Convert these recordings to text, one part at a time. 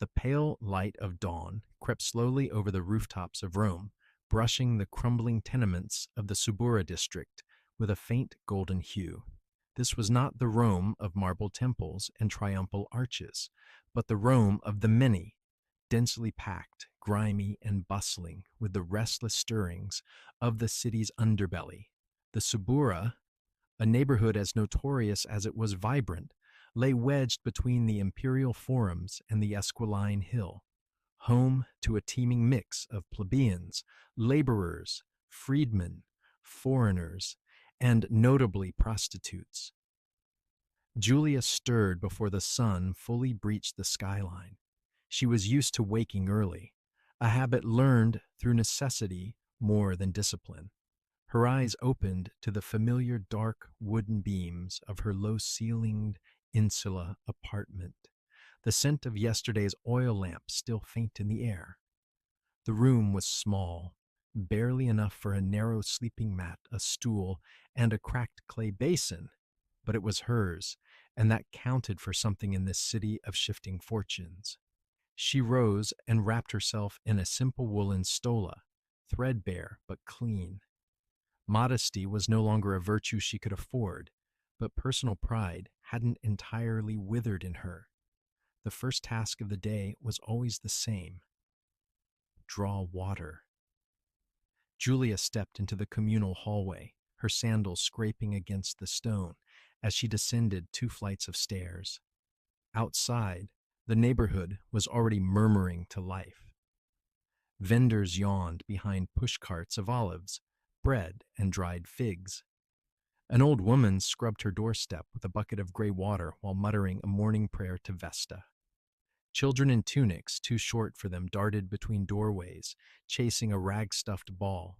The pale light of dawn crept slowly over the rooftops of Rome, brushing the crumbling tenements of the Subura district with a faint golden hue. This was not the Rome of marble temples and triumphal arches, but the Rome of the many, densely packed, grimy, and bustling with the restless stirrings of the city's underbelly. The Subura, a neighborhood as notorious as it was vibrant, lay wedged between the imperial forums and the Esquiline Hill, home to a teeming mix of plebeians, laborers, freedmen, foreigners, and notably prostitutes. Julia stirred before the sun fully breached the skyline. She was used to waking early, a habit learned through necessity more than discipline. Her eyes opened to the familiar dark wooden beams of her low-ceilinged insula apartment, the scent of yesterday's oil lamp still faint in the air. The room was small, barely enough for a narrow sleeping mat, a stool, and a cracked clay basin, but it was hers, and that counted for something in this city of shifting fortunes. She rose and wrapped herself in a simple woolen stola, threadbare but clean. Modesty was no longer a virtue she could afford, but personal pride hadn't entirely withered in her. The first task of the day was always the same: draw water. Julia stepped into the communal hallway, her sandals scraping against the stone as she descended 2 flights of stairs. Outside, the neighborhood was already murmuring to life. Vendors yawned behind pushcarts of olives, bread, and dried figs. An old woman scrubbed her doorstep with a bucket of gray water while muttering a morning prayer to Vesta. Children in tunics too short for them darted between doorways, chasing a rag-stuffed ball.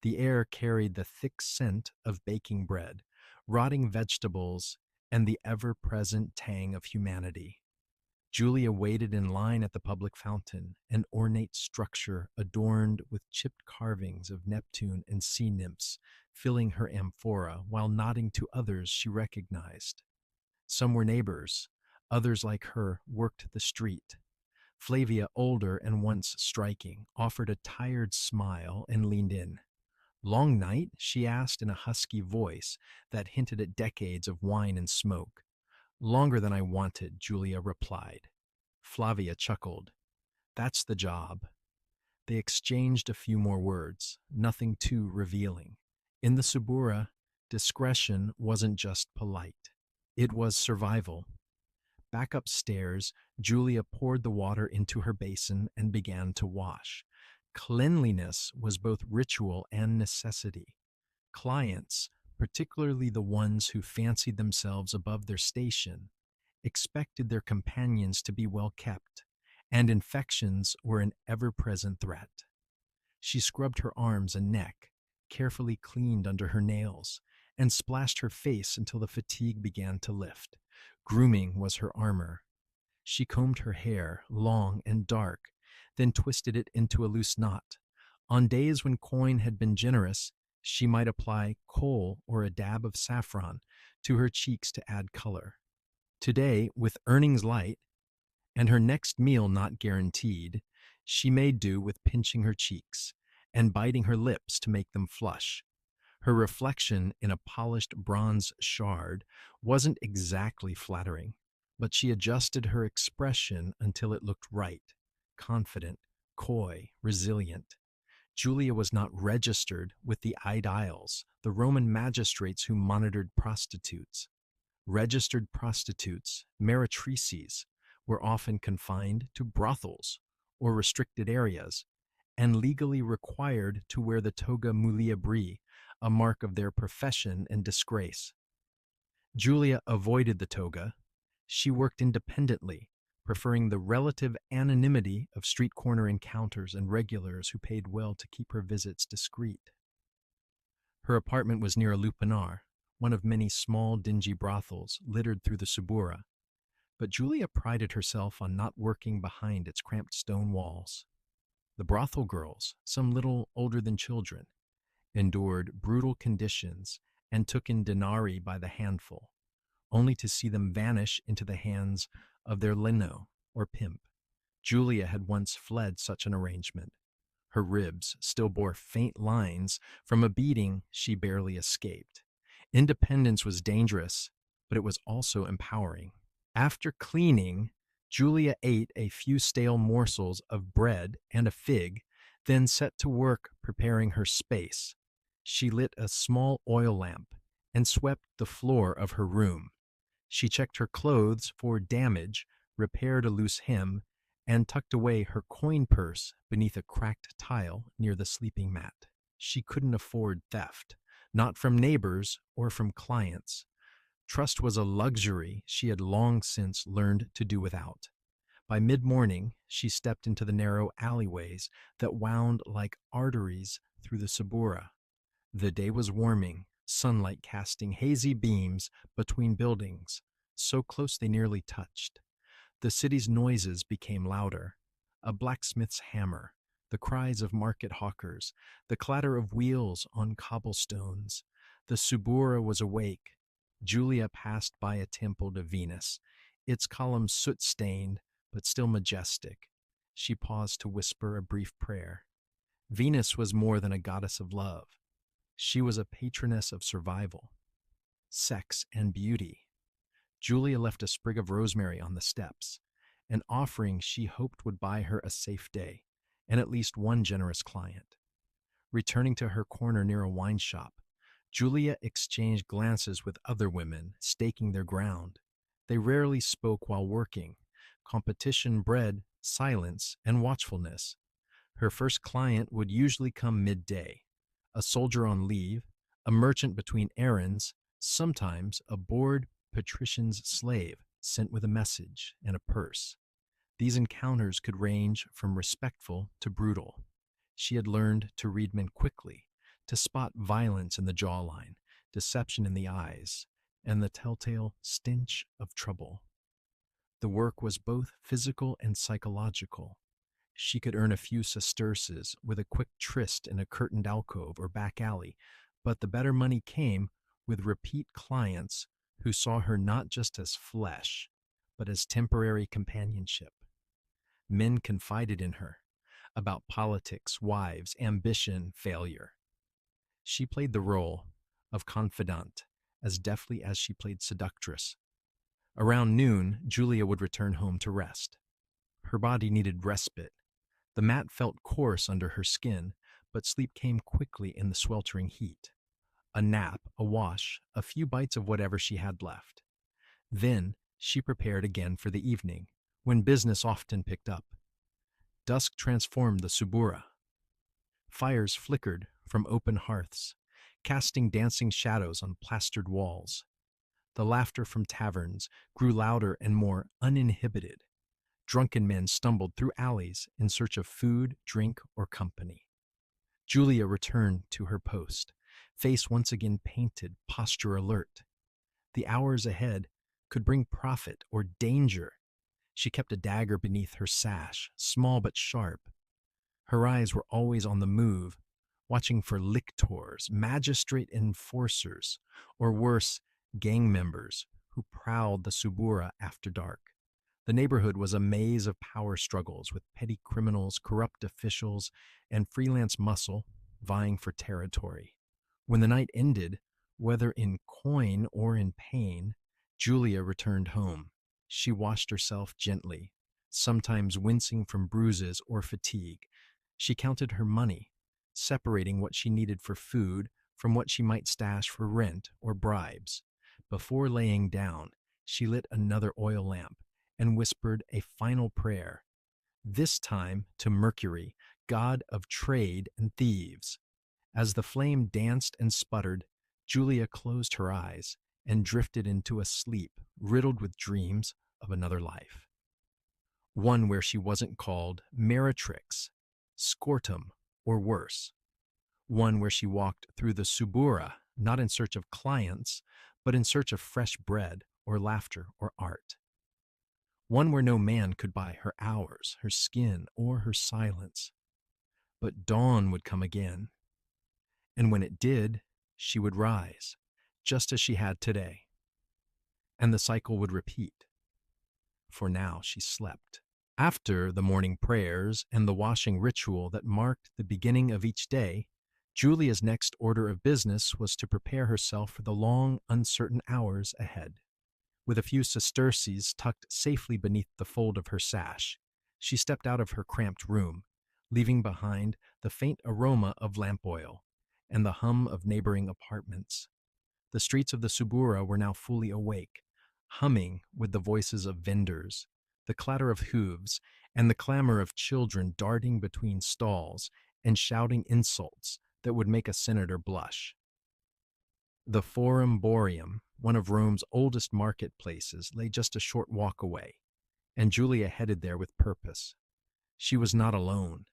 The air carried the thick scent of baking bread, rotting vegetables, and the ever-present tang of humanity. Julia waited in line at the public fountain, an ornate structure adorned with chipped carvings of Neptune and sea nymphs, filling her amphora while nodding to others she recognized. Some were neighbors, others like her worked the street. Flavia, older and once striking, offered a tired smile and leaned in. "Long night?" she asked in a husky voice that hinted at decades of wine and smoke. "Longer than I wanted," Julia replied. Flavia chuckled. "That's the job." They exchanged a few more words, nothing too revealing. In the Subura, discretion wasn't just polite. It was survival. Back upstairs, Julia poured the water into her basin and began to wash. Cleanliness was both ritual and necessity. Clients, particularly the ones who fancied themselves above their station, expected their companions to be well kept, and infections were an ever-present threat. She scrubbed her arms and neck, carefully cleaned under her nails, and splashed her face until the fatigue began to lift. Grooming was her armor. She combed her hair, long and dark, then twisted it into a loose knot. On days when coin had been generous, she might apply kohl or a dab of saffron to her cheeks to add color. Today, with earnings light and her next meal not guaranteed, she made do with pinching her cheeks and biting her lips to make them flush. Her reflection in a polished bronze shard wasn't exactly flattering, but she adjusted her expression until it looked right, confident, coy, resilient. Julia was not registered with the aediles, the Roman magistrates who monitored prostitutes. Registered prostitutes, meretrices, were often confined to brothels or restricted areas and legally required to wear the toga muliebri, a mark of their profession and disgrace. Julia avoided the toga. She worked independently, preferring the relative anonymity of street corner encounters and regulars who paid well to keep her visits discreet. Her apartment was near a lupanar, one of many small, dingy brothels littered through the Subura, but Julia prided herself on not working behind its cramped stone walls. The brothel girls, some little older than children, endured brutal conditions and took in denarii by the handful, only to see them vanish into the hands of their leno, or pimp. Julia had once fled such an arrangement. Her ribs still bore faint lines from a beating she barely escaped. Independence was dangerous, but it was also empowering. After cleaning, Julia ate a few stale morsels of bread and a fig, then set to work preparing her space. She lit a small oil lamp and swept the floor of her room. She checked her clothes for damage, repaired a loose hem, and tucked away her coin purse beneath a cracked tile near the sleeping mat. She couldn't afford theft, not from neighbors or from clients. Trust was a luxury she had long since learned to do without. By mid-morning, she stepped into the narrow alleyways that wound like arteries through the Subura. The day was warming, sunlight casting hazy beams between buildings, so close they nearly touched. The city's noises became louder. A blacksmith's hammer, the cries of market hawkers, the clatter of wheels on cobblestones. The Subura was awake. Julia passed by a temple to Venus, its columns soot-stained but still majestic. She paused to whisper a brief prayer. Venus was more than a goddess of love. She was a patroness of survival, sex, and beauty. Julia left a sprig of rosemary on the steps, an offering she hoped would buy her a safe day and at least one generous client. Returning to her corner near a wine shop, Julia exchanged glances with other women staking their ground. They rarely spoke while working. Competition bred silence and watchfulness. Her first client would usually come midday, a soldier on leave, a merchant between errands, sometimes a bored patrician's slave sent with a message and a purse. These encounters could range from respectful to brutal. She had learned to read men quickly, to spot violence in the jawline, deception in the eyes, and the telltale stench of trouble. The work was both physical and psychological. She could earn a few sesterces with a quick tryst in a curtained alcove or back alley, but the better money came with repeat clients who saw her not just as flesh, but as temporary companionship. Men confided in her about politics, wives, ambition, failure. She played the role of confidante as deftly as she played seductress. Around noon, Julia would return home to rest. Her body needed respite. The mat felt coarse under her skin, but sleep came quickly in the sweltering heat. A nap, a wash, a few bites of whatever she had left. Then she prepared again for the evening, when business often picked up. Dusk transformed the Subura. Fires flickered from open hearths, casting dancing shadows on plastered walls. The laughter from taverns grew louder and more uninhibited. Drunken men stumbled through alleys in search of food, drink, or company. Julia returned to her post, face once again painted, posture alert. The hours ahead could bring profit or danger. She kept a dagger beneath her sash, small but sharp. Her eyes were always on the move, watching for lictors, magistrate enforcers, or worse, gang members who prowled the Subura after dark. The neighborhood was a maze of power struggles with petty criminals, corrupt officials, and freelance muscle vying for territory. When the night ended, whether in coin or in pain, Julia returned home. She washed herself gently, sometimes wincing from bruises or fatigue. She counted her money, separating what she needed for food from what she might stash for rent or bribes. Before laying down, she lit another oil lamp and whispered a final prayer, this time to Mercury, god of trade and thieves. As the flame danced and sputtered, Julia closed her eyes and drifted into a sleep riddled with dreams of another life. One where she wasn't called meretrix, scortum, or worse. One where she walked through the Subura, not in search of clients, but in search of fresh bread or laughter or art. One where no man could buy her hours, her skin, or her silence. But dawn would come again. And when it did, she would rise, just as she had today. And the cycle would repeat. For now she slept. After the morning prayers and the washing ritual that marked the beginning of each day, Julia's next order of business was to prepare herself for the long, uncertain hours ahead. With a few sesterces tucked safely beneath the fold of her sash, she stepped out of her cramped room, leaving behind the faint aroma of lamp oil and the hum of neighboring apartments. The streets of the Subura were now fully awake, humming with the voices of vendors, the clatter of hooves, and the clamor of children darting between stalls and shouting insults that would make a senator blush. The Forum Boreum, one of Rome's oldest marketplaces, lay just a short walk away, and Julia headed there with purpose. She was not alone.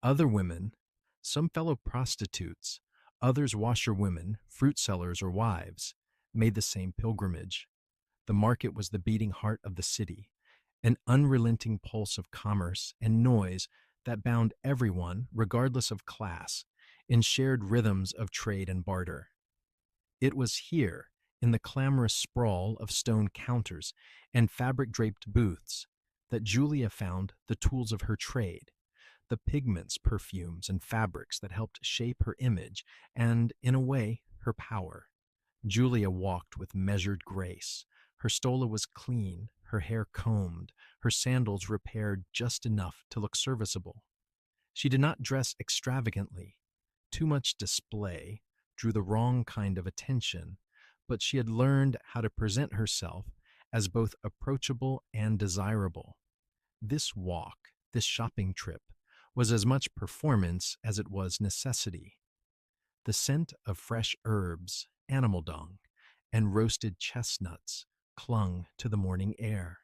Other women, some fellow prostitutes, others washerwomen, fruit sellers, or wives, made the same pilgrimage. The market was the beating heart of the city, an unrelenting pulse of commerce and noise that bound everyone, regardless of class, in shared rhythms of trade and barter. It was here, in the clamorous sprawl of stone counters and fabric-draped booths, that Julia found the tools of her trade, the pigments, perfumes, and fabrics that helped shape her image and, in a way, her power. Julia walked with measured grace. Her stola was clean, her hair combed, her sandals repaired just enough to look serviceable. She did not dress extravagantly. Too much display drew the wrong kind of attention, but she had learned how to present herself as both approachable and desirable. This walk, this shopping trip, was as much performance as it was necessity. The scent of fresh herbs, animal dung, and roasted chestnuts clung to the morning air.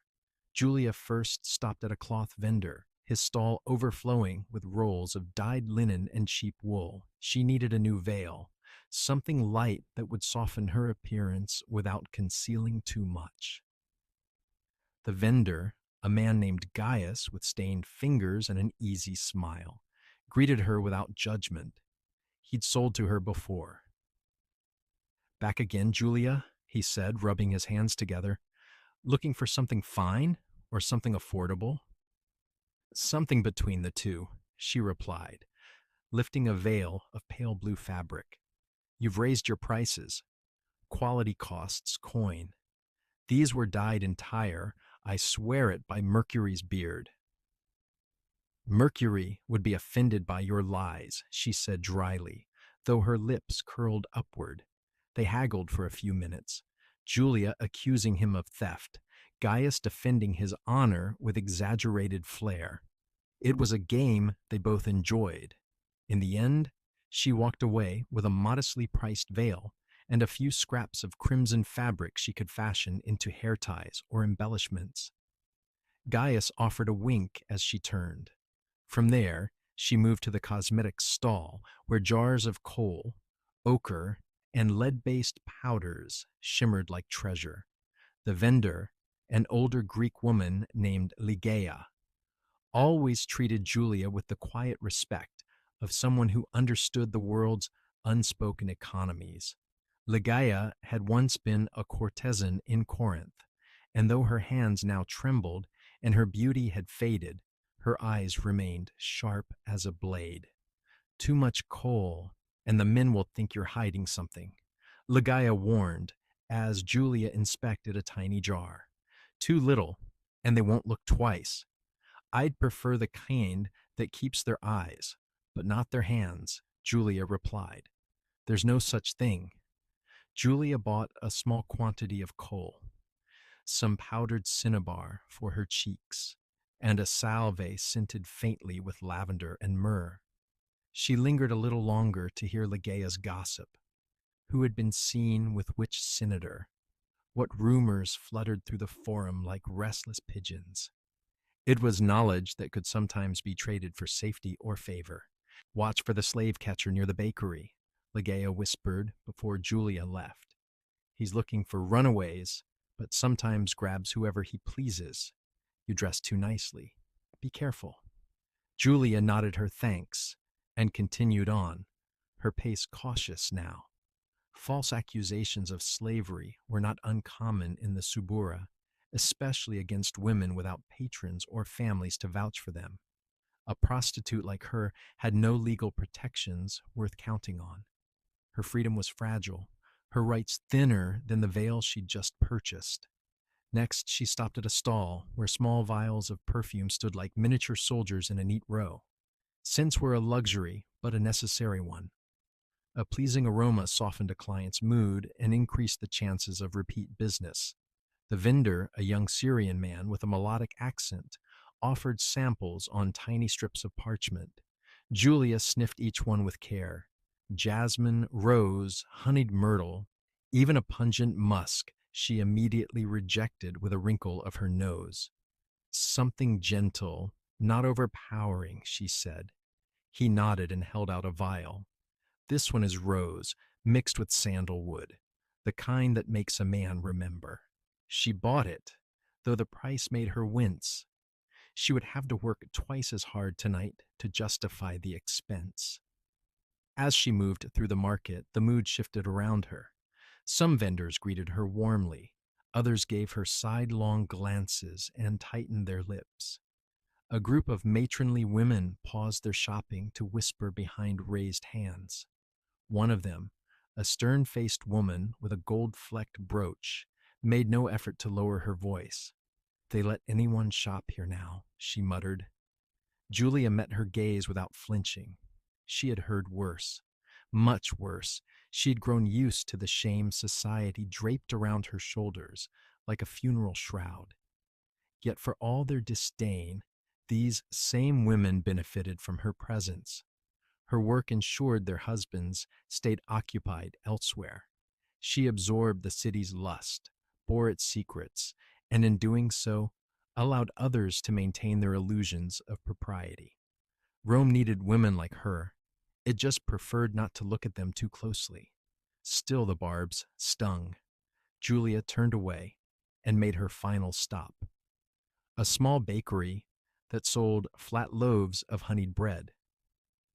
Julia first stopped at a cloth vendor, his stall overflowing with rolls of dyed linen and cheap wool. She needed a new veil, something light that would soften her appearance without concealing too much. The vendor, a man named Gaius with stained fingers and an easy smile, greeted her without judgment. He'd sold to her before. "Back again, Julia?" he said, rubbing his hands together. "Looking for something fine or something affordable?" "Something between the two," she replied, lifting a veil of pale blue fabric. "You've raised your prices. Quality costs coin. These were dyed in Tyre, I swear it by Mercury's beard." "Mercury would be offended by your lies," she said dryly, though her lips curled upward. They haggled for a few minutes, Julia accusing him of theft, Gaius defending his honor with exaggerated flair. It was a game they both enjoyed. In the end, she walked away with a modestly priced veil and a few scraps of crimson fabric she could fashion into hair ties or embellishments. Gaius offered a wink as she turned. From there, she moved to the cosmetics stall, where jars of kohl, ochre, and lead-based powders shimmered like treasure. The vendor, an older Greek woman named Ligeia, always treated Julia with the quiet respect of someone who understood the world's unspoken economies. Ligeia had once been a courtesan in Corinth, and though her hands now trembled and her beauty had faded, her eyes remained sharp as a blade. "Too much coal, and the men will think you're hiding something," Ligeia warned as Julia inspected a tiny jar. "Too little, and they won't look twice. I'd prefer the kind that keeps their eyes, but not their hands," Julia replied. "There's no such thing." Julia bought a small quantity of kohl, some powdered cinnabar for her cheeks, and a salve scented faintly with lavender and myrrh. She lingered a little longer to hear Ligeia's gossip. Who had been seen with which senator? What rumors fluttered through the forum like restless pigeons? It was knowledge that could sometimes be traded for safety or favor. "Watch for the slave catcher near the bakery," Ligeia whispered before Julia left. "He's looking for runaways, but sometimes grabs whoever he pleases. You dress too nicely. Be careful." Julia nodded her thanks and continued on, her pace cautious now. False accusations of slavery were not uncommon in the Subura, especially against women without patrons or families to vouch for them. A prostitute like her had no legal protections worth counting on. Her freedom was fragile, her rights thinner than the veil she'd just purchased. Next, she stopped at a stall where small vials of perfume stood like miniature soldiers in a neat row. Scents were a luxury, but a necessary one. A pleasing aroma softened a client's mood and increased the chances of repeat business. The vendor, a young Syrian man with a melodic accent, offered samples on tiny strips of parchment. Julia sniffed each one with care. Jasmine, rose, honeyed myrtle, even a pungent musk she immediately rejected with a wrinkle of her nose. Something gentle, not overpowering, she said. He nodded and held out a vial. This one is rose, mixed with sandalwood, the kind that makes a man remember. She bought it, though the price made her wince. She would have to work twice as hard tonight to justify the expense. As she moved through the market, the mood shifted around her. Some vendors greeted her warmly. Others gave her sidelong glances and tightened their lips. A group of matronly women paused their shopping to whisper behind raised hands. One of them, a stern-faced woman with a gold-flecked brooch, made no effort to lower her voice. "They let anyone shop here now," she muttered. Julia met her gaze without flinching. She had heard worse, much worse. She had grown used to the shame society draped around her shoulders like a funeral shroud. Yet for all their disdain, these same women benefited from her presence. Her work ensured their husbands stayed occupied elsewhere. She absorbed the city's lust, bore its secrets, and in doing so, allowed others to maintain their illusions of propriety. Rome needed women like her. It just preferred not to look at them too closely. Still the barbs stung. Julia turned away and made her final stop. A small bakery that sold flat loaves of honeyed bread.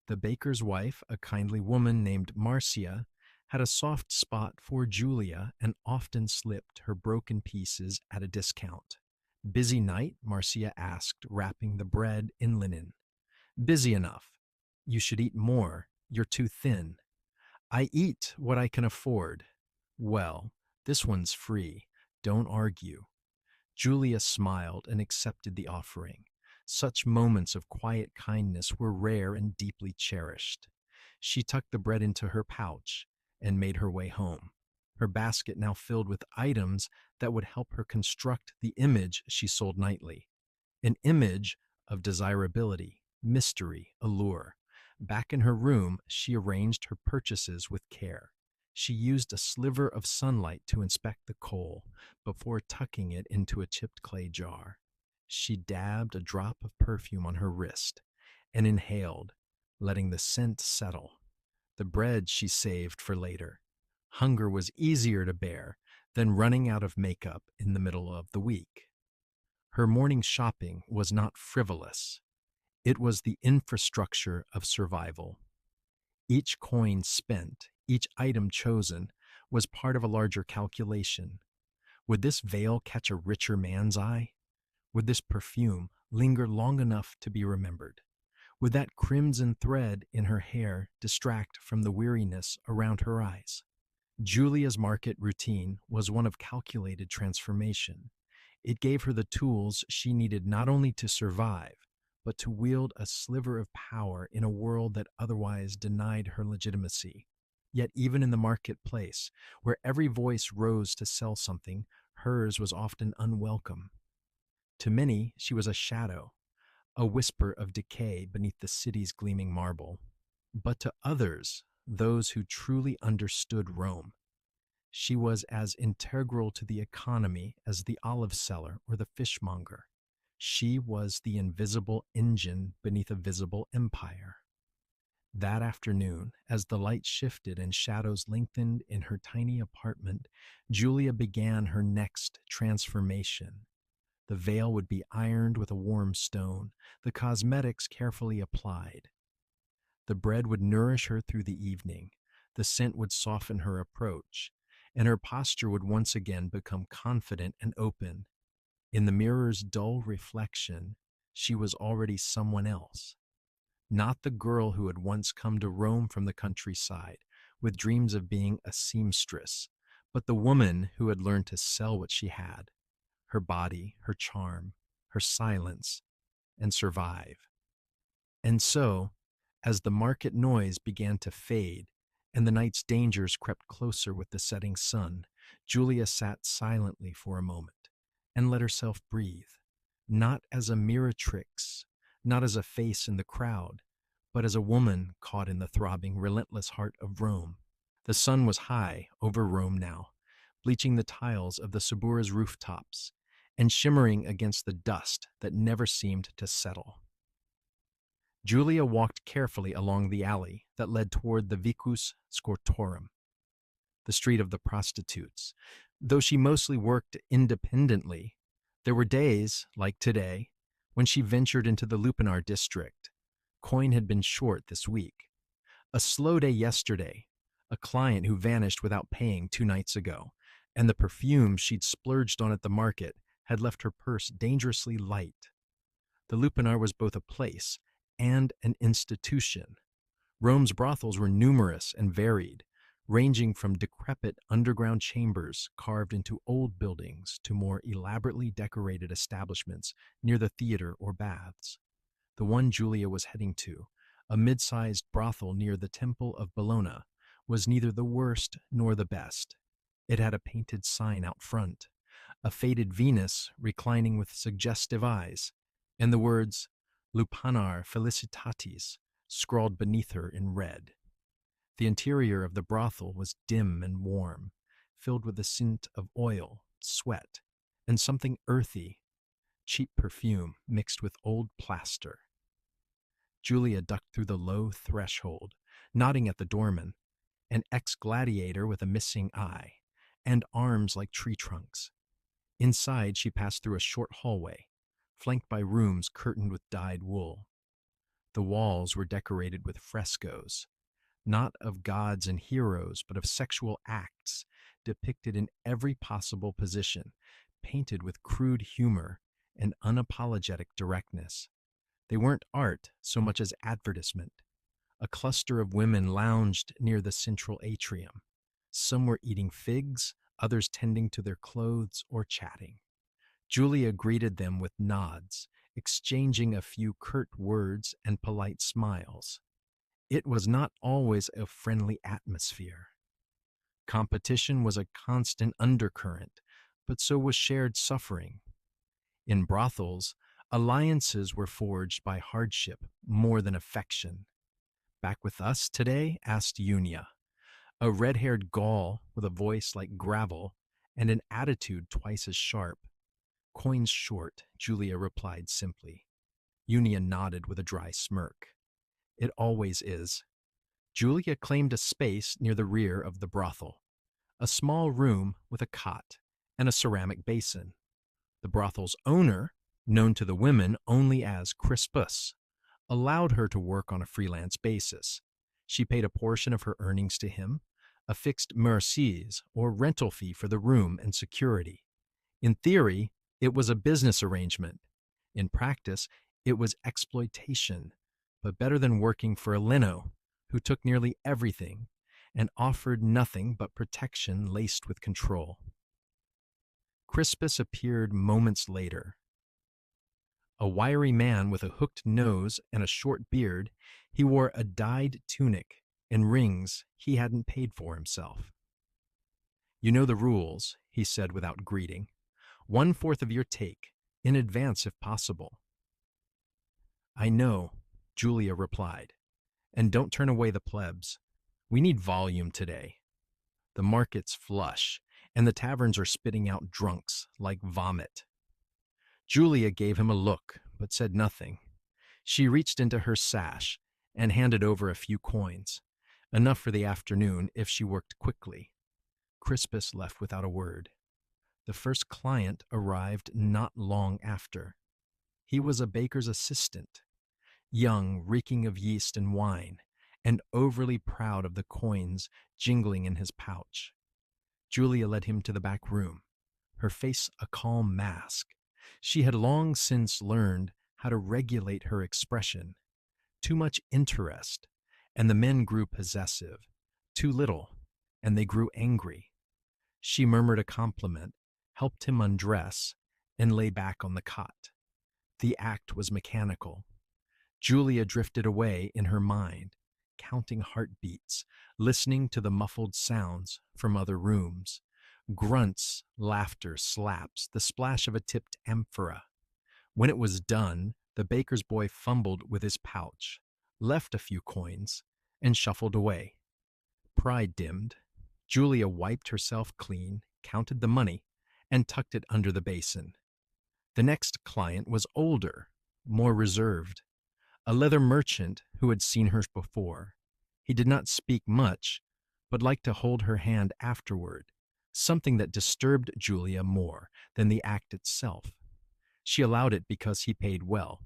The baker's wife, a kindly woman named Marcia, had a soft spot for Julia and often slipped her broken pieces at a discount. "Busy night?" Marcia asked, wrapping the bread in linen. "Busy enough. You should eat more. You're too thin." "I eat what I can afford." "Well, this one's free. Don't argue." Julia smiled and accepted the offering. Such moments of quiet kindness were rare and deeply cherished. She tucked the bread into her pouch and made her way home, her basket now filled with items that would help her construct the image she sold nightly. An image of desirability, mystery, allure. Back in her room, she arranged her purchases with care. She used a sliver of sunlight to inspect the coal before tucking it into a chipped clay jar. She dabbed a drop of perfume on her wrist and inhaled, letting the scent settle. The bread she saved for later. Hunger was easier to bear than running out of makeup in the middle of the week. Her morning shopping was not frivolous. It was the infrastructure of survival. Each coin spent, each item chosen, was part of a larger calculation. Would this veil catch a richer man's eye? Would this perfume linger long enough to be remembered? Would that crimson thread in her hair distract from the weariness around her eyes? Julia's market routine was one of calculated transformation. It gave her the tools she needed not only to survive, but to wield a sliver of power in a world that otherwise denied her legitimacy. Yet even in the marketplace, where every voice rose to sell something, hers was often unwelcome. To many, she was a shadow, a whisper of decay beneath the city's gleaming marble. But to others, those who truly understood Rome, she was as integral to the economy as the olive seller or the fishmonger. She was the invisible engine beneath a visible empire. That afternoon, as the light shifted and shadows lengthened in her tiny apartment, Julia began her next transformation. The veil would be ironed with a warm stone, the cosmetics carefully applied. The bread would nourish her through the evening, the scent would soften her approach, and her posture would once again become confident and open. In the mirror's dull reflection, she was already someone else. Not the girl who had once come to Rome from the countryside with dreams of being a seamstress, but the woman who had learned to sell what she had, her body, her charm, her silence, and survive. And so, as the market noise began to fade and the night's dangers crept closer with the setting sun, Julia sat silently for a moment and let herself breathe, not as a miratrix, not as a face in the crowd, but as a woman caught in the throbbing, relentless heart of Rome. The sun was high over Rome now, bleaching the tiles of the Subura's rooftops and shimmering against the dust that never seemed to settle. Julia walked carefully along the alley that led toward the Vicus Scortorum, the street of the prostitutes. Though she mostly worked independently, there were days, like today, when she ventured into the Lupinar district. Coin had been short this week. A slow day yesterday, a client who vanished without paying 2 nights ago, and the perfume she'd splurged on at the market had left her purse dangerously light. The Lupinar was both a place and an institution. Rome's brothels were numerous and varied, ranging from decrepit underground chambers carved into old buildings to more elaborately decorated establishments near the theater or baths. The one Julia was heading to, a mid-sized brothel near the Temple of Bologna, was neither the worst nor the best. It had a painted sign out front, a faded Venus reclining with suggestive eyes, and the words Lupanar Felicitatis scrawled beneath her in red. The interior of the brothel was dim and warm, filled with the scent of oil, sweat, and something earthy, cheap perfume mixed with old plaster. Julia ducked through the low threshold, nodding at the doorman, an ex-gladiator with a missing eye, and arms like tree trunks. Inside, she passed through a short hallway, flanked by rooms curtained with dyed wool. The walls were decorated with frescoes, not of gods and heroes, but of sexual acts depicted in every possible position, painted with crude humor and unapologetic directness. They weren't art so much as advertisement. A cluster of women lounged near the central atrium. Some were eating figs, others tending to their clothes or chatting. Julia greeted them with nods, exchanging a few curt words and polite smiles. It was not always a friendly atmosphere. Competition was a constant undercurrent, but so was shared suffering. In brothels, alliances were forged by hardship more than affection. "Back with us today?" asked Unia, a red-haired Gaul with a voice like gravel and an attitude twice as sharp. "Coin's short," Julia replied simply. Unia nodded with a dry smirk. "It always is." Julia claimed a space near the rear of the brothel, a small room with a cot and a ceramic basin. The brothel's owner, known to the women only as Crispus, allowed her to work on a freelance basis. She paid a portion of her earnings to him, a fixed mercies or rental fee for the room and security. In theory, it was a business arrangement. In practice, it was exploitation, but better than working for a Leno, who took nearly everything and offered nothing but protection laced with control. Crispus appeared moments later. A wiry man with a hooked nose and a short beard, he wore a dyed tunic and rings he hadn't paid for himself. "You know the rules," he said without greeting. "1/4 of your take, in advance if possible." "I know," Julia replied, "and don't turn away the plebs. We need volume today. The market's flush, and the taverns are spitting out drunks like vomit." Julia gave him a look, but said nothing. She reached into her sash and handed over a few coins, enough for the afternoon if she worked quickly. Crispus left without a word. The first client arrived not long after. He was a baker's assistant, young, reeking of yeast and wine, and overly proud of the coins jingling in his pouch. Julia led him to the back room, her face a calm mask, She had long since learned how to regulate her expression. Too much interest, and the men grew possessive. Too little, and they grew angry. She murmured a compliment, helped him undress, and lay back on the cot. The act was mechanical. Julia drifted away in her mind, counting heartbeats, listening to the muffled sounds from other rooms. Grunts, laughter, slaps, the splash of a tipped amphora. When it was done, the baker's boy fumbled with his pouch, left a few coins, and shuffled away. Pride dimmed. Julia wiped herself clean, counted the money, and tucked it under the basin. The next client was older, more reserved, a leather merchant who had seen her before. He did not speak much, but liked to hold her hand afterward, something that disturbed Julia more than the act itself. She allowed it because he paid well,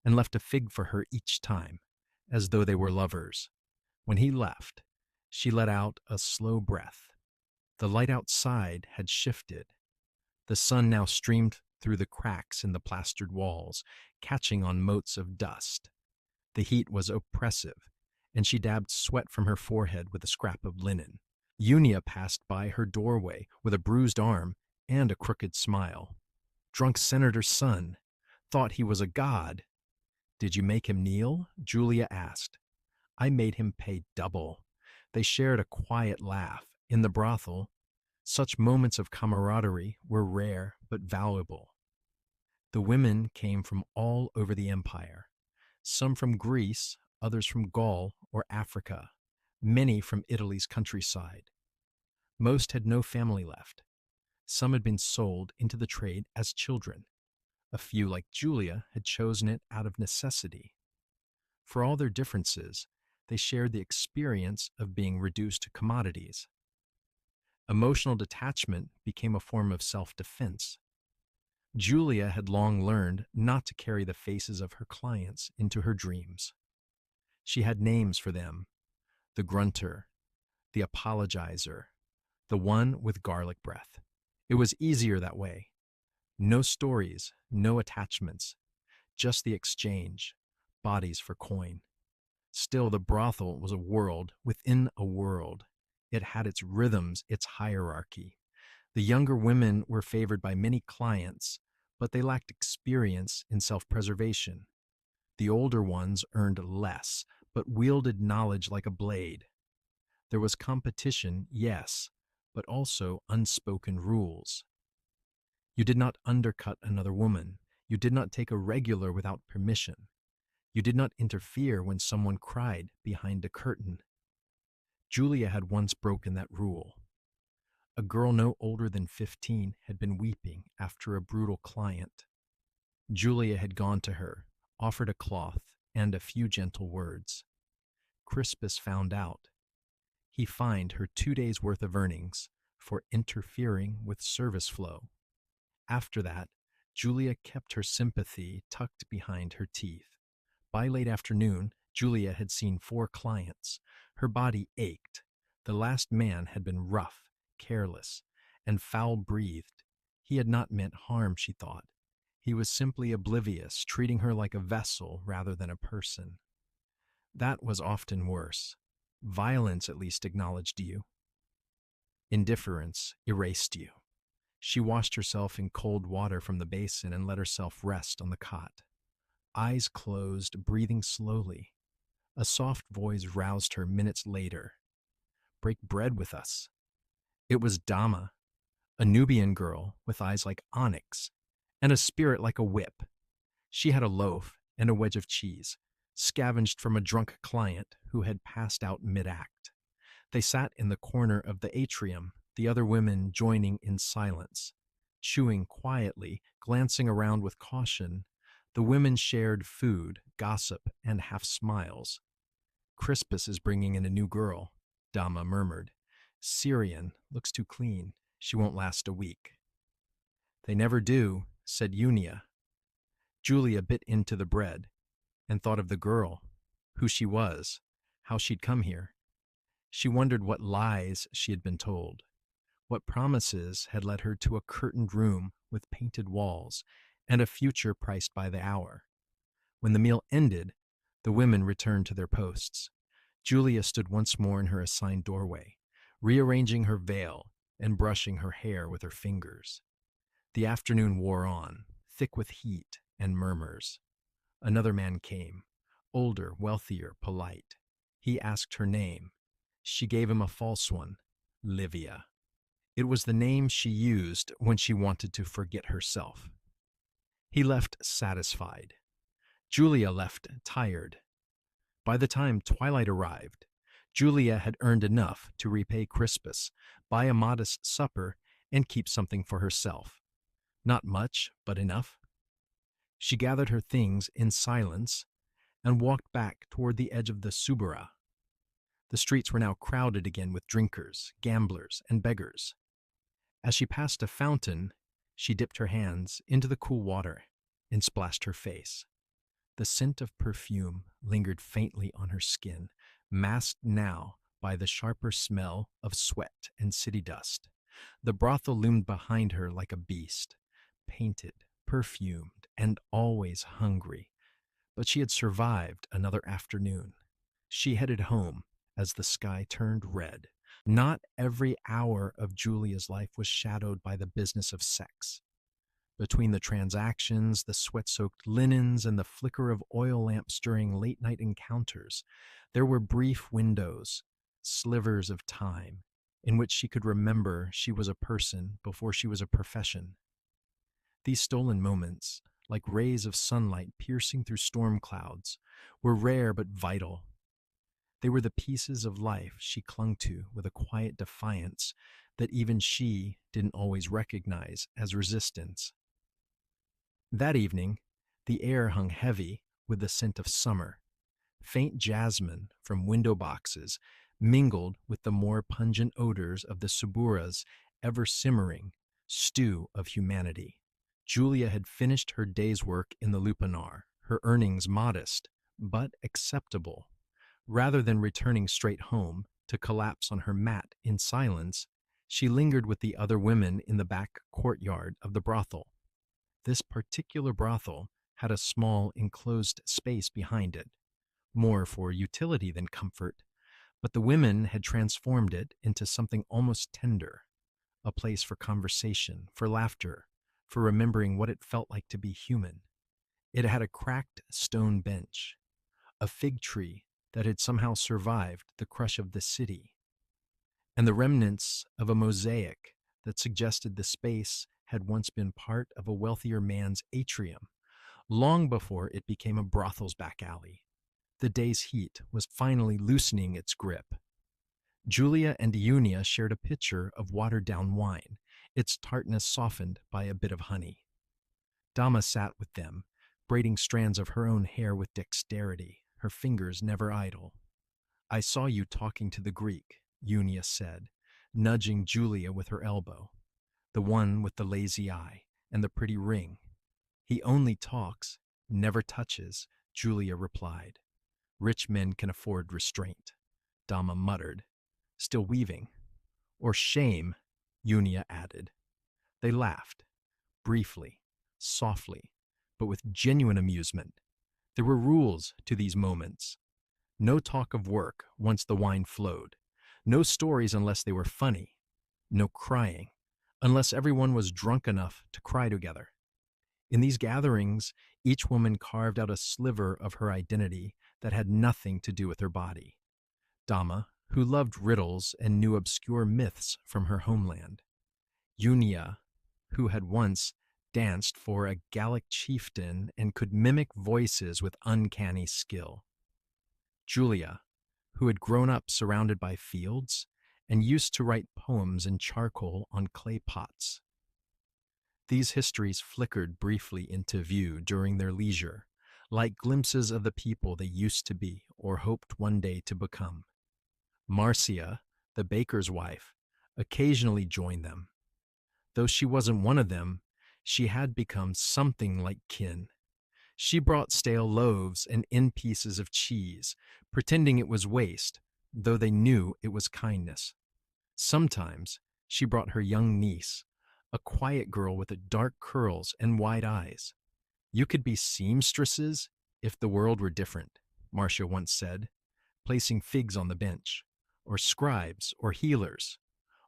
and left a fig for her each time, as though they were lovers. When he left, she let out a slow breath. The light outside had shifted. The sun now streamed through the cracks in the plastered walls, catching on motes of dust. The heat was oppressive, and she dabbed sweat from her forehead with a scrap of linen. Unia passed by her doorway with a bruised arm and a crooked smile. Drunk senator's son. Thought he was a god. Did you make him kneel? Julia asked. I made him pay double. They shared a quiet laugh. In the brothel, such moments of camaraderie were rare but valuable. The women came from all over the empire, some from Greece, others from Gaul or Africa, many from Italy's countryside. Most had no family left. Some had been sold into the trade as children. A few, like Julia, had chosen it out of necessity. For all their differences, they shared the experience of being reduced to commodities. Emotional detachment became a form of self-defense. Julia had long learned not to carry the faces of her clients into her dreams. She had names for them: the grunter, the apologizer, the one with garlic breath. It was easier that way. No stories, no attachments, just the exchange, bodies for coin. Still, the brothel was a world within a world. It had its rhythms, its hierarchy. The younger women were favored by many clients, but they lacked experience in self-preservation. The older ones earned less, but wielded knowledge like a blade. There was competition, yes, but also unspoken rules. You did not undercut another woman. You did not take a regular without permission. You did not interfere when someone cried behind a curtain. Julia had once broken that rule. A girl no older than 15 had been weeping after a brutal client. Julia had gone to her, offered a cloth and a few gentle words. Crispus found out. He fined her 2 days' worth of earnings for interfering with service flow. After that, Julia kept her sympathy tucked behind her teeth. By late afternoon, Julia had seen 4 clients. Her body ached. The last man had been rough, careless, and foul-breathed. He had not meant harm, she thought. He was simply oblivious, treating her like a vessel rather than a person. That was often worse. Violence at least acknowledged you. Indifference erased you. She washed herself in cold water from the basin and let herself rest on the cot. Eyes closed, breathing slowly. A soft voice roused her minutes later. Break bread with us. It was Dama, a Nubian girl with eyes like onyx and a spirit like a whip. She had a loaf and a wedge of cheese, scavenged from a drunk client who had passed out mid-act. They sat in the corner of the atrium, the other women joining in silence. Chewing quietly, glancing around with caution, the women shared food, gossip, and half-smiles. Crispus is bringing in a new girl, Dama murmured. Syrian, looks too clean. She won't last a week. They never do, said Unia. Julia bit into the bread and thought of the girl, who she was, how she'd come here. She wondered what lies she had been told, what promises had led her to a curtained room with painted walls and a future priced by the hour. When the meal ended, the women returned to their posts. Julia stood once more in her assigned doorway, rearranging her veil and brushing her hair with her fingers. The afternoon wore on, thick with heat and murmurs. Another man came, older, wealthier, polite. He asked her name. She gave him a false one, Livia. It was the name she used when she wanted to forget herself. He left satisfied. Julia left tired. By the time twilight arrived, Julia had earned enough to repay Crispus, buy a modest supper, and keep something for herself. Not much, but enough. She gathered her things in silence and walked back toward the edge of the Subura. The streets were now crowded again with drinkers, gamblers, and beggars. As she passed a fountain, she dipped her hands into the cool water and splashed her face. The scent of perfume lingered faintly on her skin, masked now by the sharper smell of sweat and city dust. The brothel loomed behind her like a beast, painted, perfumed, and always hungry. But she had survived another afternoon. She headed home as the sky turned red. Not every hour of Julia's life was shadowed by the business of sex. Between the transactions, the sweat-soaked linens, and the flicker of oil lamps during late-night encounters, there were brief windows, slivers of time, in which she could remember she was a person before she was a profession. These stolen moments, like rays of sunlight piercing through storm clouds, were rare but vital. They were the pieces of life she clung to with a quiet defiance that even she didn't always recognize as resistance. That evening, the air hung heavy with the scent of summer. Faint jasmine from window boxes mingled with the more pungent odors of the Subura's ever-simmering stew of humanity. Julia had finished her day's work in the lupanar, her earnings modest, but acceptable. Rather than returning straight home to collapse on her mat in silence, she lingered with the other women in the back courtyard of the brothel. This particular brothel had a small enclosed space behind it, more for utility than comfort, but the women had transformed it into something almost tender, a place for conversation, for laughter, for remembering what it felt like to be human. It had a cracked stone bench, a fig tree that had somehow survived the crush of the city, and the remnants of a mosaic that suggested the space had once been part of a wealthier man's atrium, long before it became a brothel's back alley. The day's heat was finally loosening its grip. Julia and Iunia shared a pitcher of watered-down wine, its tartness softened by a bit of honey. Dama sat with them, braiding strands of her own hair with dexterity, her fingers never idle. "I saw you talking to the Greek," Iunia said, nudging Julia with her elbow. "The one with the lazy eye and the pretty ring." "He only talks, never touches," Julia replied. "Rich men can afford restraint," Dama muttered, still weaving. "Or shame," Iunia added. They laughed, briefly, softly, but with genuine amusement. There were rules to these moments. No talk of work once the wine flowed. No stories unless they were funny. No crying, unless everyone was drunk enough to cry together. In these gatherings, each woman carved out a sliver of her identity that had nothing to do with her body. Dama, who loved riddles and knew obscure myths from her homeland. Iunia, who had once danced for a Gallic chieftain and could mimic voices with uncanny skill. Julia, who had grown up surrounded by fields and used to write poems in charcoal on clay pots. These histories flickered briefly into view during their leisure, like glimpses of the people they used to be or hoped one day to become. Marcia, the baker's wife, occasionally joined them. Though she wasn't one of them, she had become something like kin. She brought stale loaves and end pieces of cheese, pretending it was waste, though they knew it was kindness. Sometimes she brought her young niece, a quiet girl with dark curls and wide eyes. You could be seamstresses if the world were different, Marcia once said, placing figs on the bench. Or scribes, or healers,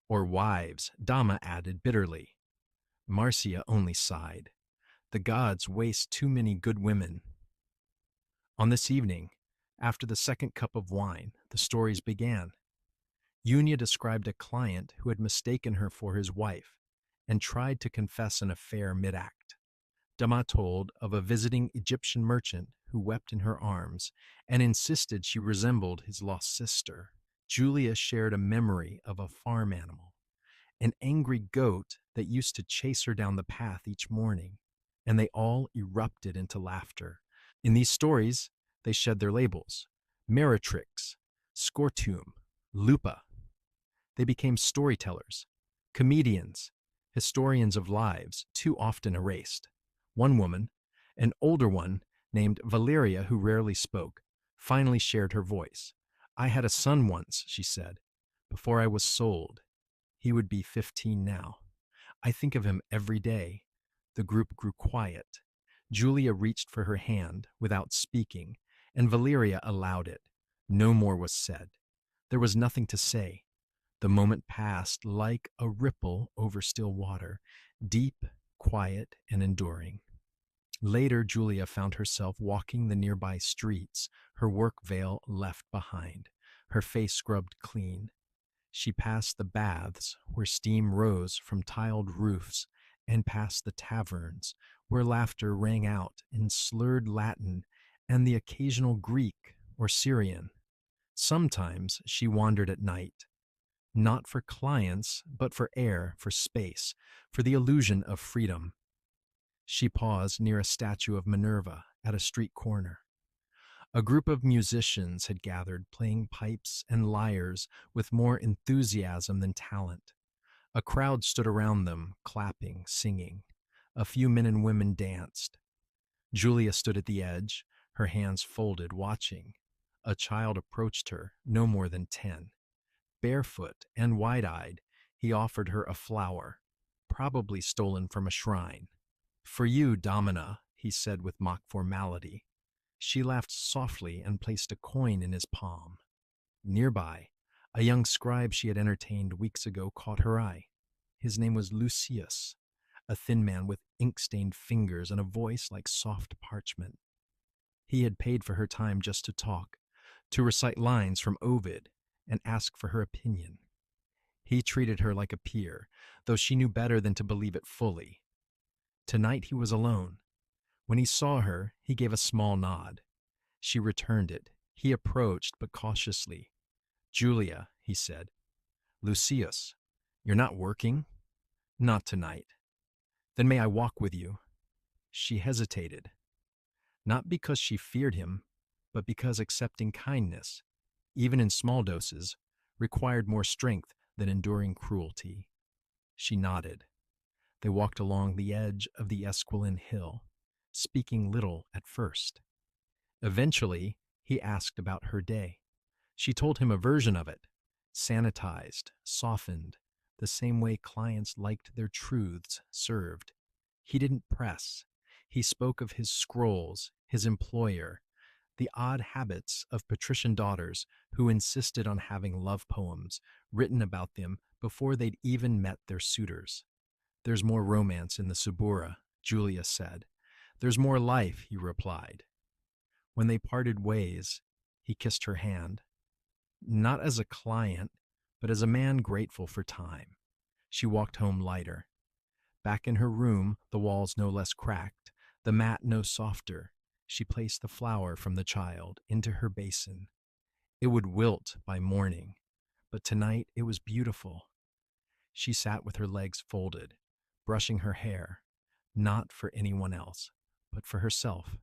or wives, Dama added bitterly. Marcia only sighed. The gods waste too many good women. On this evening, after the second cup of wine, the stories began. Unia described a client who had mistaken her for his wife and tried to confess an affair mid-act. Dama told of a visiting Egyptian merchant who wept in her arms and insisted she resembled his lost sister. Julia shared a memory of a farm animal, an angry goat that used to chase her down the path each morning, and they all erupted into laughter. In these stories, they shed their labels: meretrix, scortum, lupa. They became storytellers, comedians, historians of lives too often erased. One woman, an older one named Valeria who rarely spoke, finally shared her voice. I had a son once, she said, before I was sold. He would be 15 now. I think of him every day. The group grew quiet. Julia reached for her hand without speaking, and Valeria allowed it. No more was said. There was nothing to say. The moment passed like a ripple over still water, deep, quiet, and enduring. Later, Julia found herself walking the nearby streets, her work veil left behind, her face scrubbed clean. She passed the baths where steam rose from tiled roofs and past the taverns where laughter rang out in slurred Latin and the occasional Greek or Syrian. Sometimes she wandered at night, not for clients, but for air, for space, for the illusion of freedom. She paused near a statue of Minerva at a street corner. A group of musicians had gathered, playing pipes and lyres with more enthusiasm than talent. A crowd stood around them, clapping, singing. A few men and women danced. Julia stood at the edge, her hands folded, watching. A child approached her, no more than 10. Barefoot and wide-eyed, he offered her a flower, probably stolen from a shrine. For you, Domina, he said with mock formality. She laughed softly and placed a coin in his palm. Nearby, a young scribe she had entertained weeks ago caught her eye. His name was Lucius, a thin man with ink-stained fingers and a voice like soft parchment. He had paid for her time just to talk, to recite lines from Ovid and ask for her opinion. He treated her like a peer, though she knew better than to believe it fully. Tonight he was alone. When he saw her, he gave a small nod. She returned it. He approached, but cautiously. Julia, he said. Lucius, you're not working? Not tonight. Then may I walk with you? She hesitated. Not because she feared him, but because accepting kindness, even in small doses, required more strength than enduring cruelty. She nodded. They walked along the edge of the Esquiline Hill, speaking little at first. Eventually, he asked about her day. She told him a version of it, sanitized, softened, the same way clients liked their truths served. He didn't press. He spoke of his scrolls, his employer, the odd habits of patrician daughters who insisted on having love poems written about them before they'd even met their suitors. There's more romance in the Subura, Julia said. There's more life, he replied. When they parted ways, he kissed her hand. Not as a client, but as a man grateful for time. She walked home lighter. Back in her room, the walls no less cracked, the mat no softer, she placed the flower from the child into her basin. It would wilt by morning, but tonight it was beautiful. She sat with her legs folded, brushing her hair, not for anyone else, but for herself.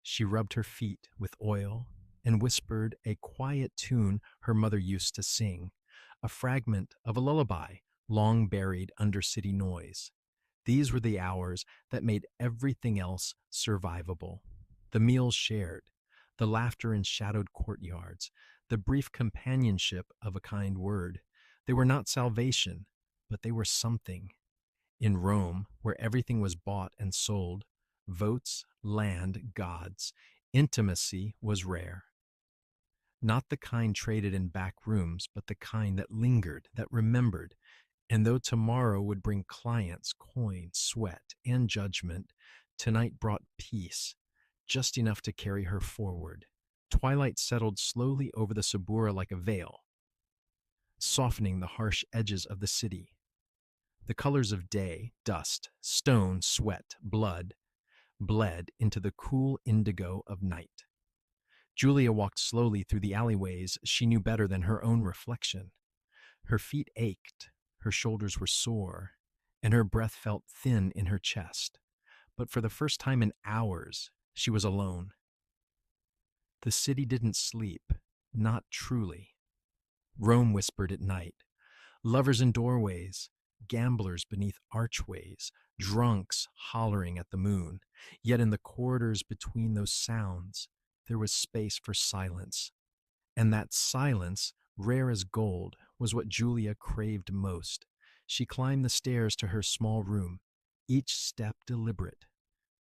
She rubbed her feet with oil and whispered a quiet tune her mother used to sing, a fragment of a lullaby long buried under city noise. These were the hours that made everything else survivable. The meals shared, the laughter in shadowed courtyards, the brief companionship of a kind word. They were not salvation, but they were something. In Rome, where everything was bought and sold, Votes, land, gods. Intimacy was rare. Not the kind traded in back rooms, but the kind that lingered, that remembered. And though tomorrow would bring clients, coin, sweat, and judgment, tonight brought peace, just enough to carry her forward. Twilight settled slowly over the Subura like a veil, softening the harsh edges of the city. The colors of day, dust, stone, sweat, blood, bled into the cool indigo of night. Julia walked slowly through the alleyways she knew better than her own reflection. Her feet ached, her shoulders were sore, and her breath felt thin in her chest. But for the first time in hours, she was alone. The city didn't sleep, not truly. Rome whispered at night. Lovers in doorways, gamblers beneath archways, drunks hollering at the moon. Yet in the corridors between those sounds, there was space for silence. And that silence, rare as gold, was what Julia craved most. She climbed the stairs to her small room, each step deliberate,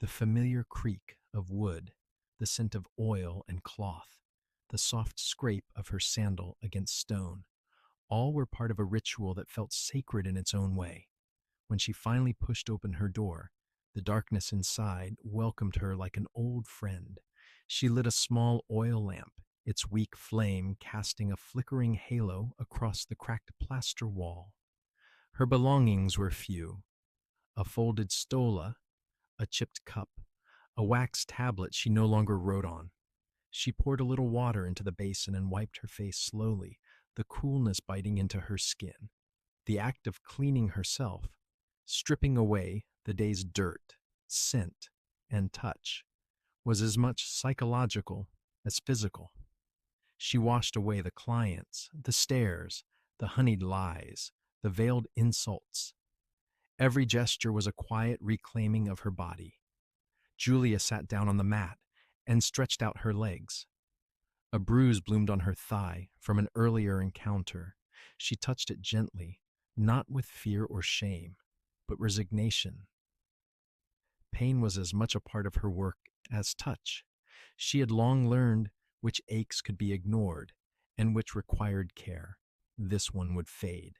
the familiar creak of wood, the scent of oil and cloth, the soft scrape of her sandal against stone. All were part of a ritual that felt sacred in its own way. When she finally pushed open her door, the darkness inside welcomed her like an old friend. She lit a small oil lamp, its weak flame casting a flickering halo across the cracked plaster wall. Her belongings were few: a folded stola, a chipped cup, a wax tablet she no longer wrote on. She poured a little water into the basin and wiped her face slowly, the coolness biting into her skin. The act of cleaning herself, stripping away the day's dirt, scent, and touch, was as much psychological as physical. She washed away the clients, the stares, the honeyed lies, the veiled insults. Every gesture was a quiet reclaiming of her body. Julia sat down on the mat and stretched out her legs. A bruise bloomed on her thigh from an earlier encounter. She touched it gently, not with fear or shame, but resignation. Pain was as much a part of her work as touch. She had long learned which aches could be ignored and which required care. This one would fade.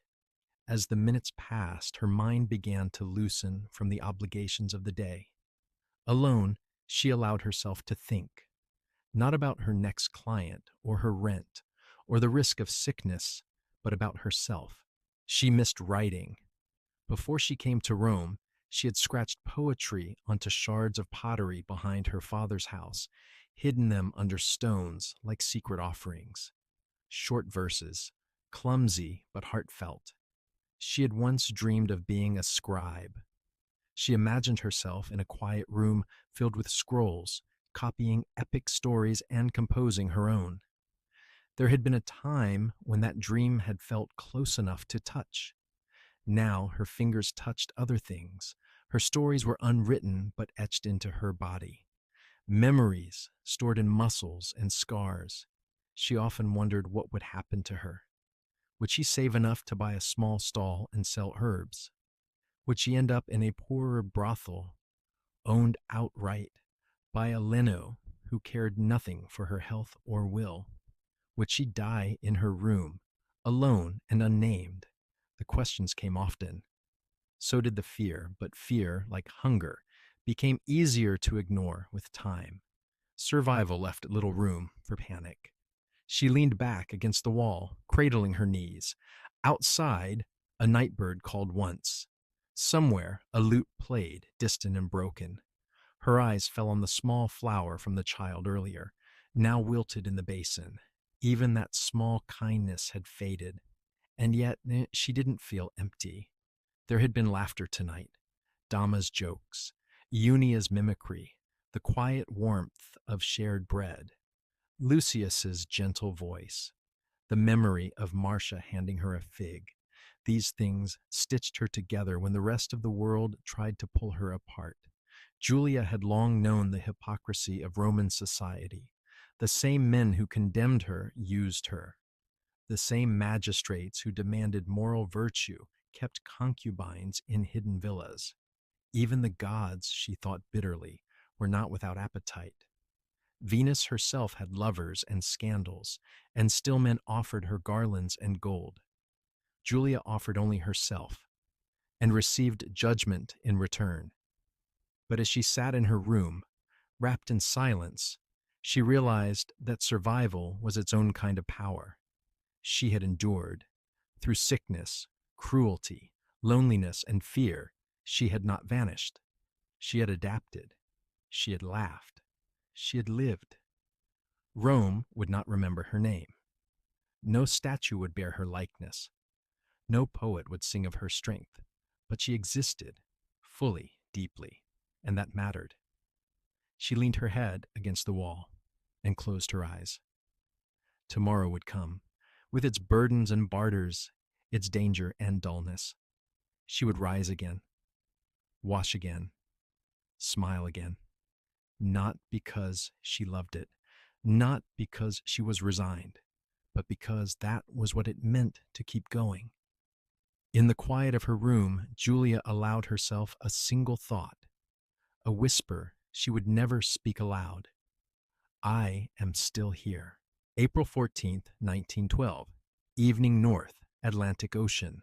As the minutes passed, her mind began to loosen from the obligations of the day. Alone, she allowed herself to think, not about her next client or her rent or the risk of sickness, but about herself. She missed writing. Before she came to Rome, she had scratched poetry onto shards of pottery behind her father's house, hidden them under stones like secret offerings. Short verses, clumsy but heartfelt. She had once dreamed of being a scribe. She imagined herself in a quiet room filled with scrolls, copying epic stories and composing her own. There had been a time when that dream had felt close enough to touch. Now her fingers touched other things. Her stories were unwritten but etched into her body. Memories stored in muscles and scars. She often wondered what would happen to her. Would she save enough to buy a small stall and sell herbs? Would she end up in a poorer brothel, owned outright by a Leno who cared nothing for her health or will? Would she die in her room, alone and unnamed? The questions came often. So did the fear, but fear, like hunger, became easier to ignore with time. Survival left little room for panic. She leaned back against the wall, cradling her knees. Outside, a night bird called once. Somewhere, a lute played, distant and broken. Her eyes fell on the small flower from the child earlier, now wilted in the basin. Even that small kindness had faded, and yet she didn't feel empty. There had been laughter tonight, Dama's jokes, Unia's mimicry, the quiet warmth of shared bread, Lucius's gentle voice, the memory of Marcia handing her a fig. These things stitched her together when the rest of the world tried to pull her apart. Julia had long known the hypocrisy of Roman society. The same men who condemned her used her. The same magistrates who demanded moral virtue kept concubines in hidden villas. Even the gods, she thought bitterly, were not without appetite. Venus herself had lovers and scandals, and still men offered her garlands and gold. Julia offered only herself, and received judgment in return. But as she sat in her room, wrapped in silence, she realized that survival was its own kind of power. She had endured. Through sickness, cruelty, loneliness, and fear, she had not vanished. She had adapted. She had laughed. She had lived. Rome would not remember her name. No statue would bear her likeness. No poet would sing of her strength. But she existed, fully, deeply, and that mattered. She leaned her head against the wall and closed her eyes. Tomorrow would come, with its burdens and barters, its danger and dullness. She would rise again, wash again, smile again, not because she loved it, not because she was resigned, but because that was what it meant to keep going. In the quiet of her room, Julia allowed herself a single thought, a whisper she would never speak aloud. I am still here. April 14th, 1912. Evening north, Atlantic Ocean.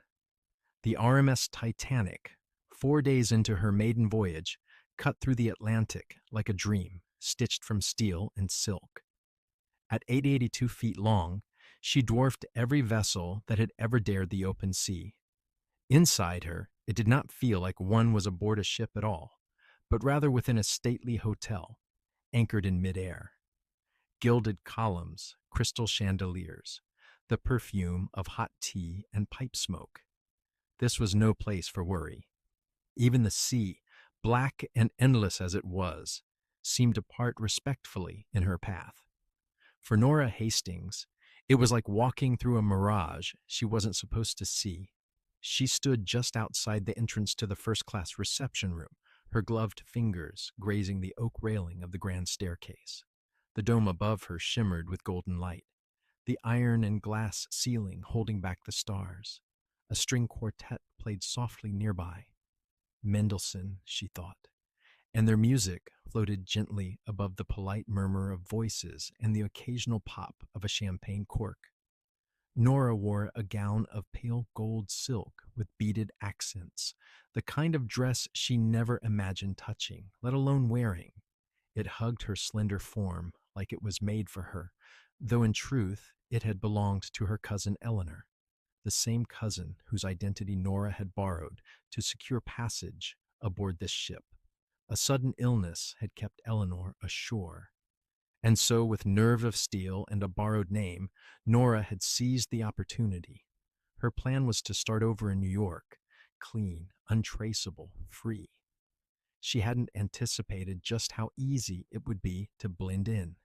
The RMS Titanic, 4 days into her maiden voyage, cut through the Atlantic like a dream, stitched from steel and silk. At 882 feet long, she dwarfed every vessel that had ever dared the open sea. Inside her, it did not feel like one was aboard a ship at all, but rather within a stately hotel, anchored in midair. Gilded columns, crystal chandeliers, the perfume of hot tea and pipe smoke. This was no place for worry. Even the sea, black and endless as it was, seemed to part respectfully in her path. For Nora Hastings, it was like walking through a mirage she wasn't supposed to see. She stood just outside the entrance to the first-class reception room, her gloved fingers grazing the oak railing of the grand staircase. The dome above her shimmered with golden light, the iron and glass ceiling holding back the stars. A string quartet played softly nearby. Mendelssohn, she thought, and their music floated gently above the polite murmur of voices and the occasional pop of a champagne cork. Nora wore a gown of pale gold silk with beaded accents, the kind of dress she never imagined touching, let alone wearing. It hugged her slender form like it was made for her, though in truth it had belonged to her cousin Eleanor, the same cousin whose identity Nora had borrowed to secure passage aboard this ship. A sudden illness had kept Eleanor ashore. And so, with nerve of steel and a borrowed name, Nora had seized the opportunity. Her plan was to start over in New York, clean, untraceable, free. She hadn't anticipated just how easy it would be to blend in.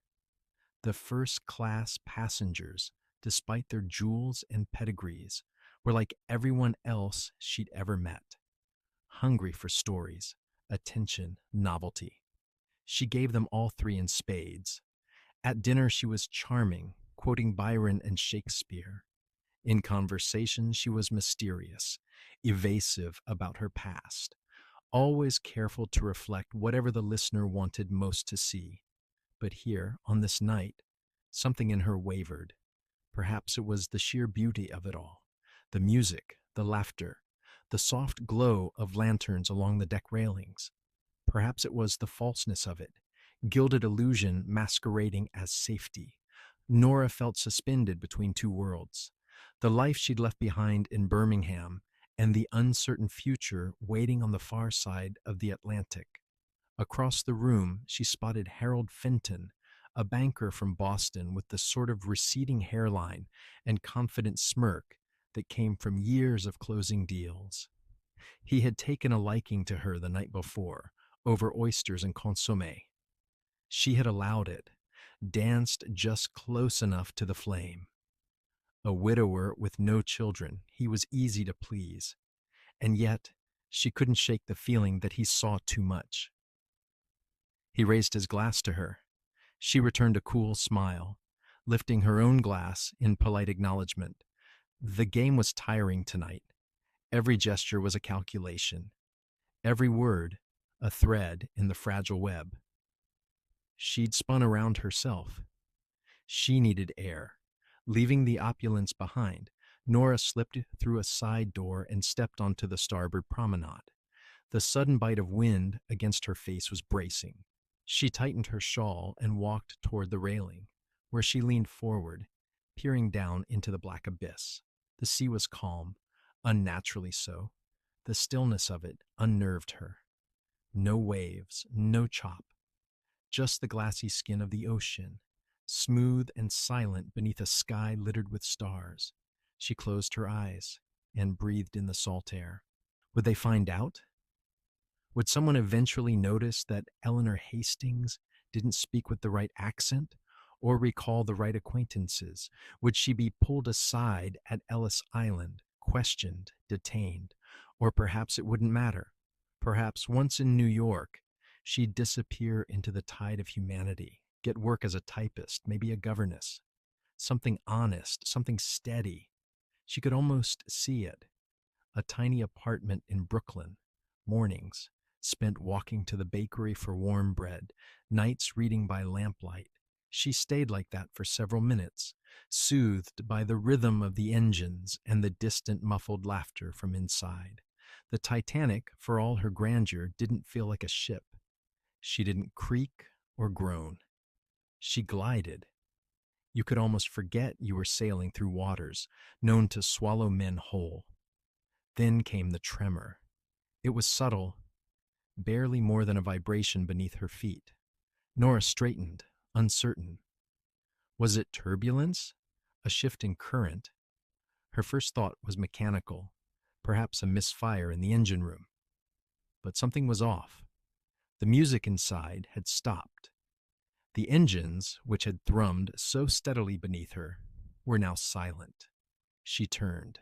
The first-class passengers, despite their jewels and pedigrees, were like everyone else she'd ever met, hungry for stories, attention, novelty. She gave them all three in spades. At dinner she was charming, quoting Byron and Shakespeare. In conversation she was mysterious, evasive about her past, always careful to reflect whatever the listener wanted most to see. But here, on this night, something in her wavered. Perhaps it was the sheer beauty of it all, the music, the laughter, the soft glow of lanterns along the deck railings. Perhaps it was the falseness of it, gilded illusion masquerading as safety. Nora felt suspended between two worlds, the life she'd left behind in Birmingham and the uncertain future waiting on the far side of the Atlantic. Across the room, she spotted Harold Fenton, a banker from Boston with the sort of receding hairline and confident smirk that came from years of closing deals. He had taken a liking to her the night before, over oysters and consommé. She had allowed it, danced just close enough to the flame. A widower with no children, he was easy to please, and yet she couldn't shake the feeling that he saw too much. He raised his glass to her. She returned a cool smile, lifting her own glass in polite acknowledgement. The game was tiring tonight. Every gesture was a calculation, every word a thread in the fragile web. She'd spun around herself. She needed air. Leaving the opulence behind, Nora slipped through a side door and stepped onto the starboard promenade. The sudden bite of wind against her face was bracing. She tightened her shawl and walked toward the railing, where she leaned forward, peering down into the black abyss. The sea was calm, unnaturally so. The stillness of it unnerved her. No waves, no chop, just the glassy skin of the ocean, smooth and silent beneath a sky littered with stars. She closed her eyes and breathed in the salt air. Would they find out? Would someone eventually notice that Eleanor Hastings didn't speak with the right accent or recall the right acquaintances? Would she be pulled aside at Ellis Island, questioned, detained? Or perhaps it wouldn't matter. Perhaps once in New York, she'd disappear into the tide of humanity, get work as a typist, maybe a governess. Something honest, something steady. She could almost see it. A tiny apartment in Brooklyn, mornings spent walking to the bakery for warm bread, nights reading by lamplight. She stayed like that for several minutes, soothed by the rhythm of the engines and the distant muffled laughter from inside. The Titanic, for all her grandeur, didn't feel like a ship. She didn't creak or groan. She glided. You could almost forget you were sailing through waters known to swallow men whole. Then came the tremor. It was subtle, barely more than a vibration beneath her feet. Nora straightened, uncertain. Was it turbulence? A shift in current? Her first thought was mechanical, perhaps a misfire in the engine room. But something was off. The music inside had stopped. The engines, which had thrummed so steadily beneath her, were now silent. She turned.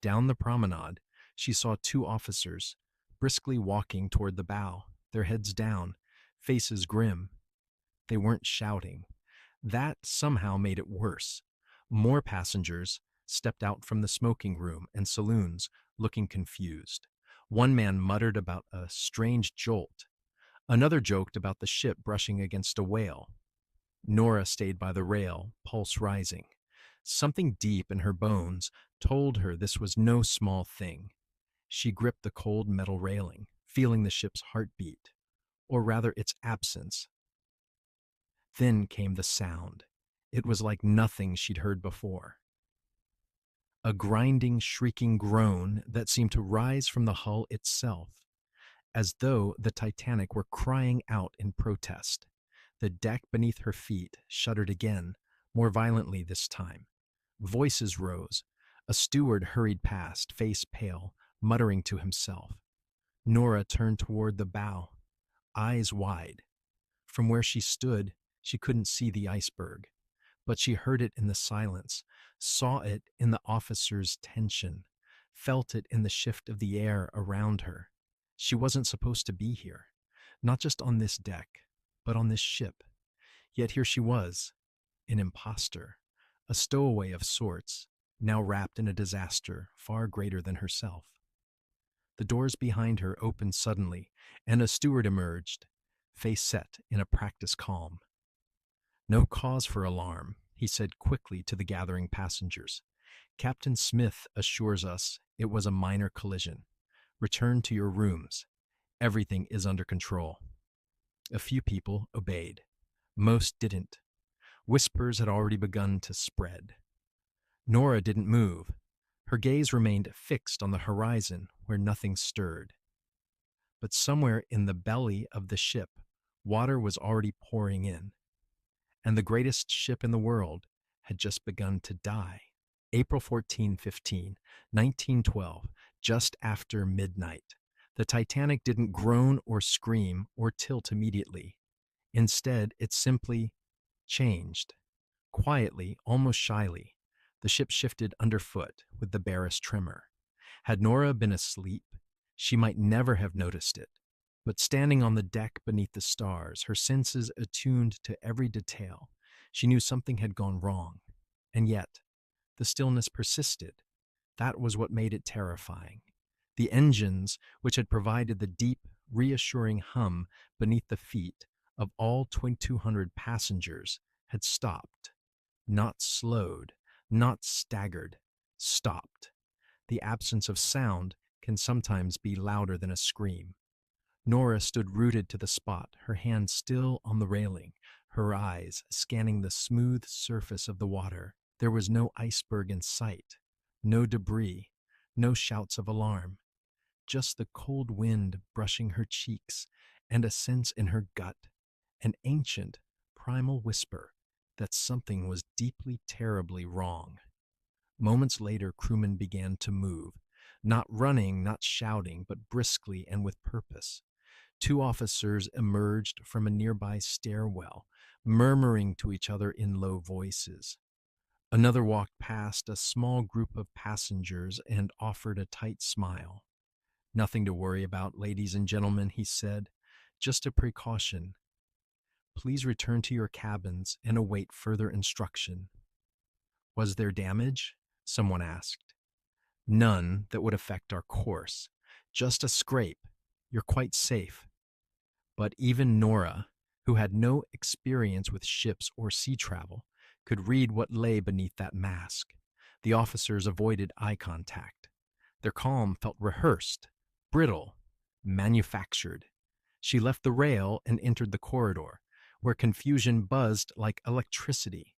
Down the promenade, she saw two officers, briskly walking toward the bow, their heads down, faces grim. They weren't shouting. That somehow made it worse. More passengers stepped out from the smoking room and saloons, looking confused. One man muttered about a strange jolt. Another joked about the ship brushing against a whale. Nora stayed by the rail, pulse rising. Something deep in her bones told her this was no small thing. She gripped the cold metal railing, feeling the ship's heartbeat, or rather its absence. Then came the sound. It was like nothing she'd heard before. A grinding, shrieking groan that seemed to rise from the hull itself, as though the Titanic were crying out in protest. The deck beneath her feet shuddered again, more violently this time. Voices rose. A steward hurried past, face pale, muttering to himself. Nora turned toward the bow, eyes wide. From where she stood, she couldn't see the iceberg, but she heard it in the silence, saw it in the officer's tension, felt it in the shift of the air around her. She wasn't supposed to be here, not just on this deck, but on this ship. Yet here she was, an imposter, a stowaway of sorts, now wrapped in a disaster far greater than herself. The doors behind her opened suddenly, and a steward emerged, face set in a practiced calm. "No cause for alarm," he said quickly to the gathering passengers. "Captain Smith assures us it was a minor collision. Return to your rooms. Everything is under control." A few people obeyed. Most didn't. Whispers had already begun to spread. Nora didn't move. Her gaze remained fixed on the horizon where nothing stirred. But somewhere in the belly of the ship, water was already pouring in, and the greatest ship in the world had just begun to die. April 15, 1912, just after midnight. The Titanic didn't groan or scream or tilt immediately. Instead, it simply changed. Quietly, almost shyly, the ship shifted underfoot with the barest tremor. Had Nora been asleep, she might never have noticed it. But standing on the deck beneath the stars, her senses attuned to every detail, she knew something had gone wrong. And yet, the stillness persisted. That was what made it terrifying. The engines, which had provided the deep, reassuring hum beneath the feet, of all 2,200 passengers, had stopped. Not slowed, not staggered, stopped. The absence of sound can sometimes be louder than a scream. Nora stood rooted to the spot, her hand still on the railing, her eyes scanning the smooth surface of the water. There was no iceberg in sight, no debris, no shouts of alarm, just the cold wind brushing her cheeks and a sense in her gut, an ancient, primal whisper that something was deeply, terribly wrong. Moments later, crewmen began to move, not running, not shouting, but briskly and with purpose. Two officers emerged from a nearby stairwell, murmuring to each other in low voices. Another walked past a small group of passengers and offered a tight smile. "Nothing to worry about, ladies and gentlemen," he said. "Just a precaution. Please return to your cabins and await further instruction." "Was there damage?" someone asked. "None that would affect our course. Just a scrape. You're quite safe." But even Nora, who had no experience with ships or sea travel, could read what lay beneath that mask. The officers avoided eye contact. Their calm felt rehearsed, brittle, manufactured. She left the rail and entered the corridor, where confusion buzzed like electricity.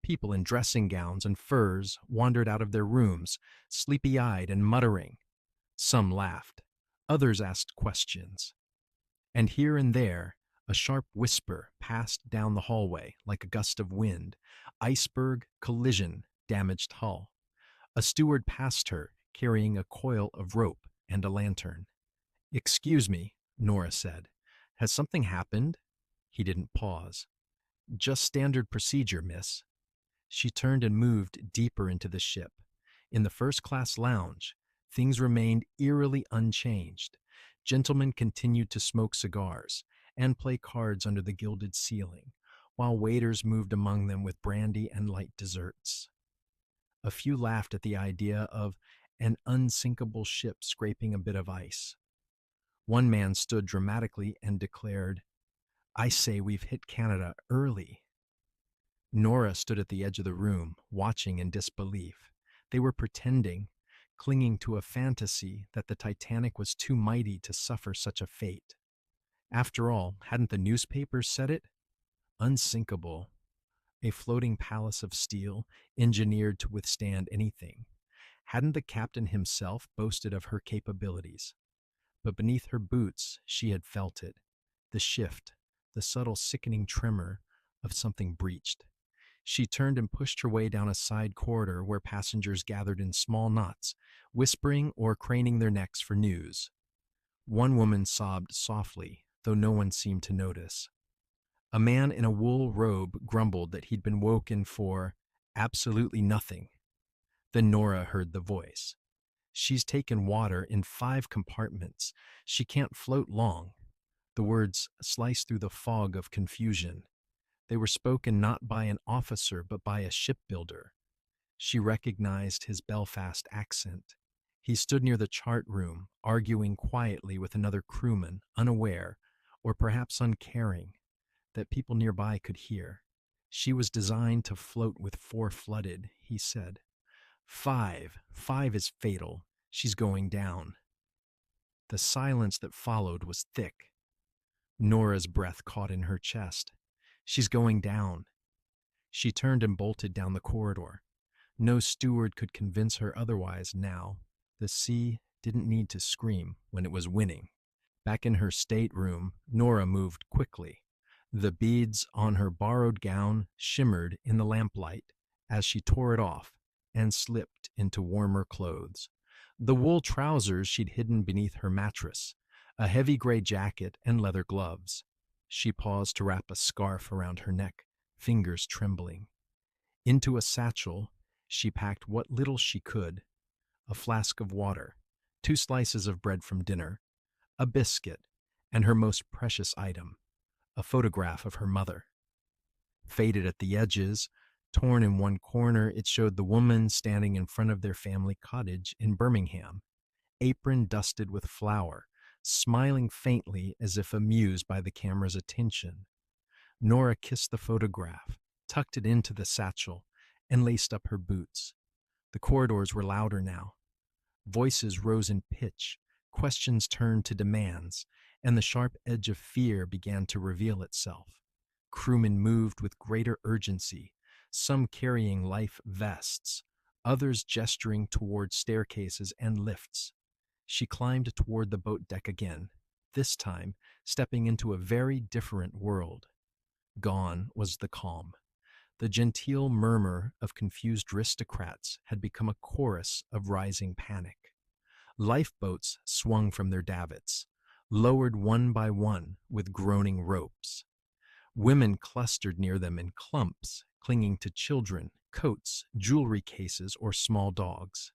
People in dressing gowns and furs wandered out of their rooms, sleepy-eyed and muttering. Some laughed. Others asked questions. And here and there, a sharp whisper passed down the hallway like a gust of wind. Iceberg, collision, damaged hull. A steward passed her, carrying a coil of rope and a lantern. "Excuse me," Nora said. "Has something happened?" He didn't pause. "Just standard procedure, miss." She turned and moved deeper into the ship. In the first-class lounge, things remained eerily unchanged. Gentlemen continued to smoke cigars and play cards under the gilded ceiling, while waiters moved among them with brandy and light desserts. A few laughed at the idea of an unsinkable ship scraping a bit of ice. One man stood dramatically and declared, "I say we've hit Canada early." Nora stood at the edge of the room, watching in disbelief. They were pretending, clinging to a fantasy that the Titanic was too mighty to suffer such a fate. After all, hadn't the newspapers said it? Unsinkable. A floating palace of steel, engineered to withstand anything. Hadn't the captain himself boasted of her capabilities? But beneath her boots, she had felt it. The shift, the subtle sickening tremor of something breached. She turned and pushed her way down a side corridor where passengers gathered in small knots, whispering or craning their necks for news. One woman sobbed softly, though no one seemed to notice. A man in a wool robe grumbled that he'd been woken for absolutely nothing. Then Nora heard the voice. "She's taken water in 5 compartments. She can't float long." The words sliced through the fog of confusion. They were spoken not by an officer but by a shipbuilder. She recognized his Belfast accent. He stood near the chart room, arguing quietly with another crewman, unaware, or perhaps uncaring, that people nearby could hear. "She was designed to float with 4 flooded," he said. Five is fatal. She's going down." The silence that followed was thick. Nora's breath caught in her chest. "She's going down." She turned and bolted down the corridor. No steward could convince her otherwise now. The sea didn't need to scream when it was winning. Back in her stateroom, Nora moved quickly. The beads on her borrowed gown shimmered in the lamplight as she tore it off and slipped into warmer clothes. The wool trousers she'd hidden beneath her mattress, a heavy gray jacket and leather gloves. She paused to wrap a scarf around her neck, fingers trembling. Into a satchel, she packed what little she could: a flask of water, 2 slices of bread from dinner, a biscuit, and her most precious item, a photograph of her mother. Faded at the edges, torn in one corner, it showed the woman standing in front of their family cottage in Birmingham, apron dusted with flour, smiling faintly as if amused by the camera's attention. Nora kissed the photograph, tucked it into the satchel, and laced up her boots. The corridors were louder now. Voices rose in pitch, questions turned to demands, and the sharp edge of fear began to reveal itself. Crewmen moved with greater urgency, some carrying life vests, others gesturing toward staircases and lifts. She climbed toward the boat deck again, this time stepping into a very different world. Gone was the calm. The genteel murmur of confused aristocrats had become a chorus of rising panic. Lifeboats swung from their davits, lowered one by one with groaning ropes. Women clustered near them in clumps, clinging to children, coats, jewelry cases, or small dogs.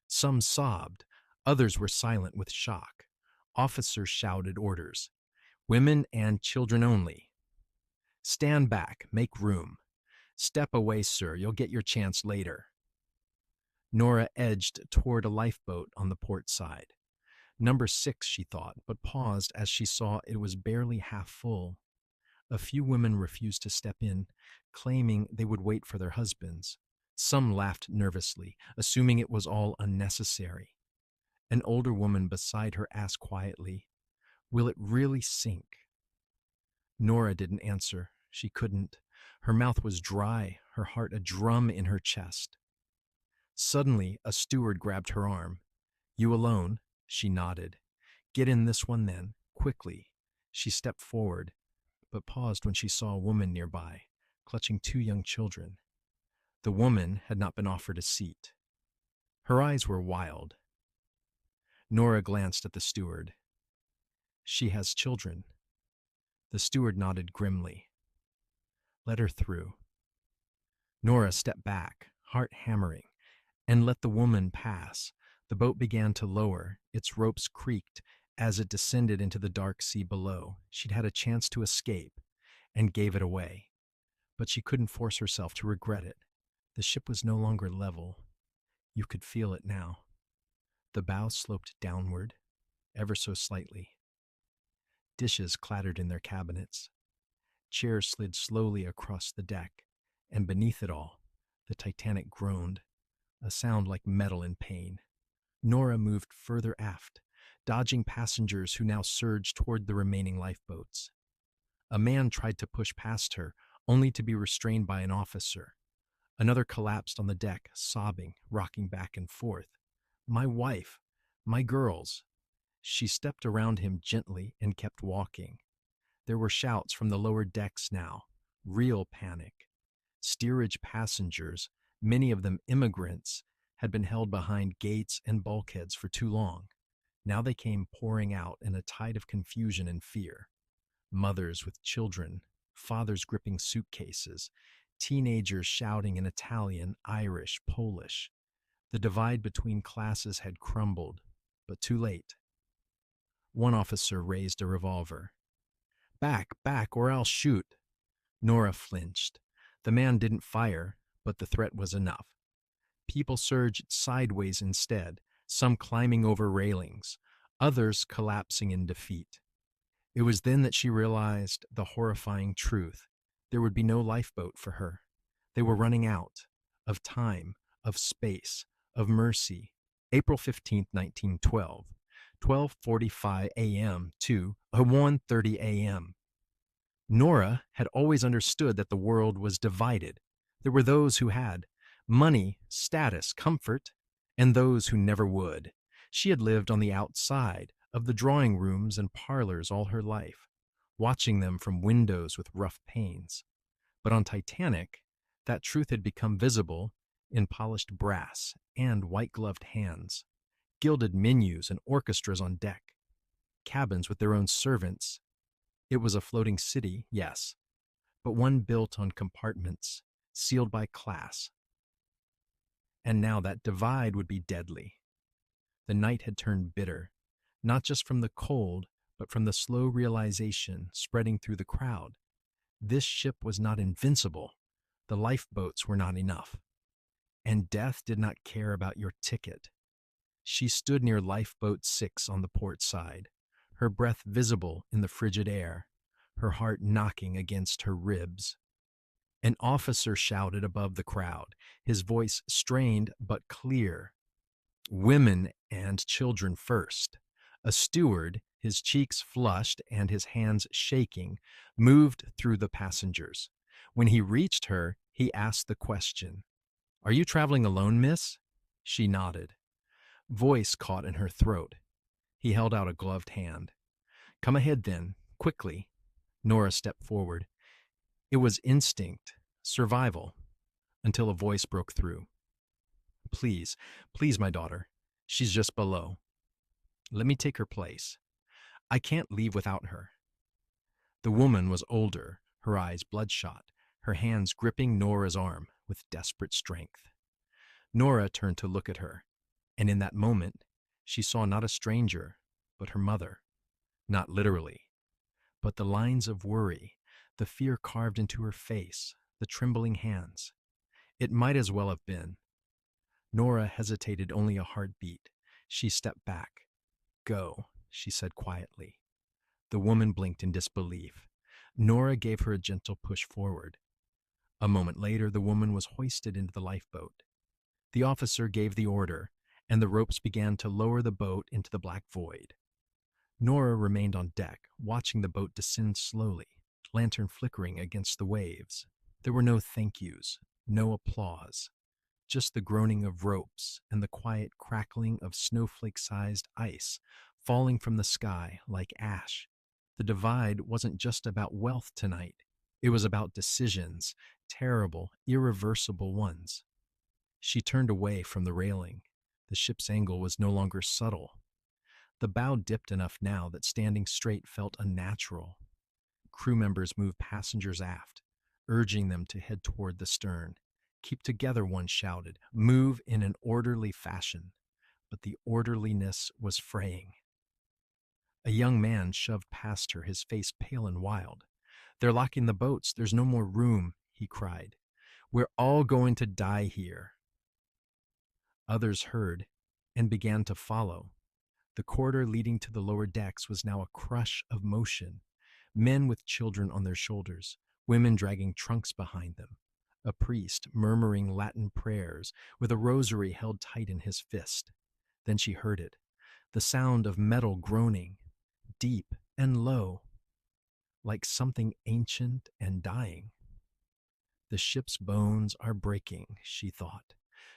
Some sobbed, others were silent with shock. Officers shouted orders. Women and children only. Stand back, make room. Step away, sir, you'll get your chance later. Nora edged toward a lifeboat on the port side. Number 6, she thought, but paused as she saw it was barely half full. A few women refused to step in, claiming they would wait for their husbands. Some laughed nervously, assuming it was all unnecessary. An older woman beside her asked quietly, "Will it really sink?" Nora didn't answer. She couldn't. Her mouth was dry, her heart a drum in her chest. Suddenly, a steward grabbed her arm. "You alone?" She nodded. "Get in this one then, quickly." She stepped forward, but paused when she saw a woman nearby, clutching 2 young children. The woman had not been offered a seat. Her eyes were wild. Nora glanced at the steward. "She has children." The steward nodded grimly. "Let her through." Nora stepped back, heart hammering, and let the woman pass. The boat began to lower. Its ropes creaked as it descended into the dark sea below. She'd had a chance to escape and gave it away. But she couldn't force herself to regret it. The ship was no longer level. You could feel it now. The bow sloped downward, ever so slightly. Dishes clattered in their cabinets. Chairs slid slowly across the deck, and beneath it all, the Titanic groaned, a sound like metal in pain. Nora moved further aft, dodging passengers who now surged toward the remaining lifeboats. A man tried to push past her, only to be restrained by an officer. Another collapsed on the deck, sobbing, rocking back and forth. "My wife! My girls!" She stepped around him gently and kept walking. There were shouts from the lower decks now, real panic. Steerage passengers, many of them immigrants, had been held behind gates and bulkheads for too long. Now they came pouring out in a tide of confusion and fear. Mothers with children, fathers gripping suitcases, teenagers shouting in Italian, Irish, Polish. The divide between classes had crumbled, but too late. One officer raised a revolver. Back, or I'll shoot." Nora flinched. The man didn't fire, but the threat was enough. People surged sideways instead, some climbing over railings, others collapsing in defeat. It was then that she realized the horrifying truth. There would be no lifeboat for her. They were running out of time, of space, of mercy. April 15th, 1912, 12:45 a.m. to 1:30 a.m. Nora had always understood that the world was divided. There were those who had money, status, comfort, and those who never would. She had lived on the outside of the drawing rooms and parlors all her life, watching them from windows with rough panes. But on Titanic, that truth had become visible in polished brass and white-gloved hands, gilded menus and orchestras on deck, cabins with their own servants. It was a floating city, yes, but one built on compartments, sealed by class. And now that divide would be deadly. The night had turned bitter, not just from the cold, but from the slow realization spreading through the crowd. This ship was not invincible. The lifeboats were not enough. And death did not care about your ticket. She stood near Lifeboat 6 on the port side, her breath visible in the frigid air. her heart knocking against her ribs. An officer shouted above the crowd, his voice strained but clear. Women and children first. A steward, his cheeks flushed and his hands shaking, moved through the passengers. When he reached her, he asked the question, "Are you traveling alone, miss?" She nodded. Voice caught in her throat. He held out a gloved hand. "Come ahead then, quickly." Nora stepped forward. It was instinct, survival, until a voice broke through. "Please, please, my daughter. She's just below. Let me take her place. I can't leave without her." The woman was older, her eyes bloodshot, her hands gripping Nora's arm with desperate strength. Nora turned to look at her, and in that moment, she saw not a stranger, but her mother. Not literally, but the lines of worry, the fear carved into her face, the trembling hands. It might as well have been. Nora hesitated only a heartbeat. She stepped back. "Go," she said quietly. The woman blinked in disbelief. Nora gave her a gentle push forward. A moment later, the woman was hoisted into the lifeboat. The officer gave the order, and the ropes began to lower the boat into the black void. Nora remained on deck, watching the boat descend slowly, lantern flickering against the waves. There were no thank yous, no applause, just the groaning of ropes and the quiet crackling of snowflake-sized ice falling from the sky like ash. The divide wasn't just about wealth tonight. It was about decisions, terrible, irreversible ones. She turned away from the railing. The ship's angle was no longer subtle. The bow dipped enough now that standing straight felt unnatural. Crew members moved passengers aft, urging them to head toward the stern. "Keep together," one shouted. "Move in an orderly fashion." But the orderliness was fraying. A young man shoved past her, his face pale and wild. "They're locking the boats. There's no more room," he cried. "We're all going to die here." Others heard and began to follow. The corridor leading to the lower decks was now a crush of motion. Men with children on their shoulders, women dragging trunks behind them. A priest murmuring Latin prayers with a rosary held tight in his fist. Then she heard it, the sound of metal groaning, deep and low, like something ancient and dying. The ship's bones are breaking, she thought.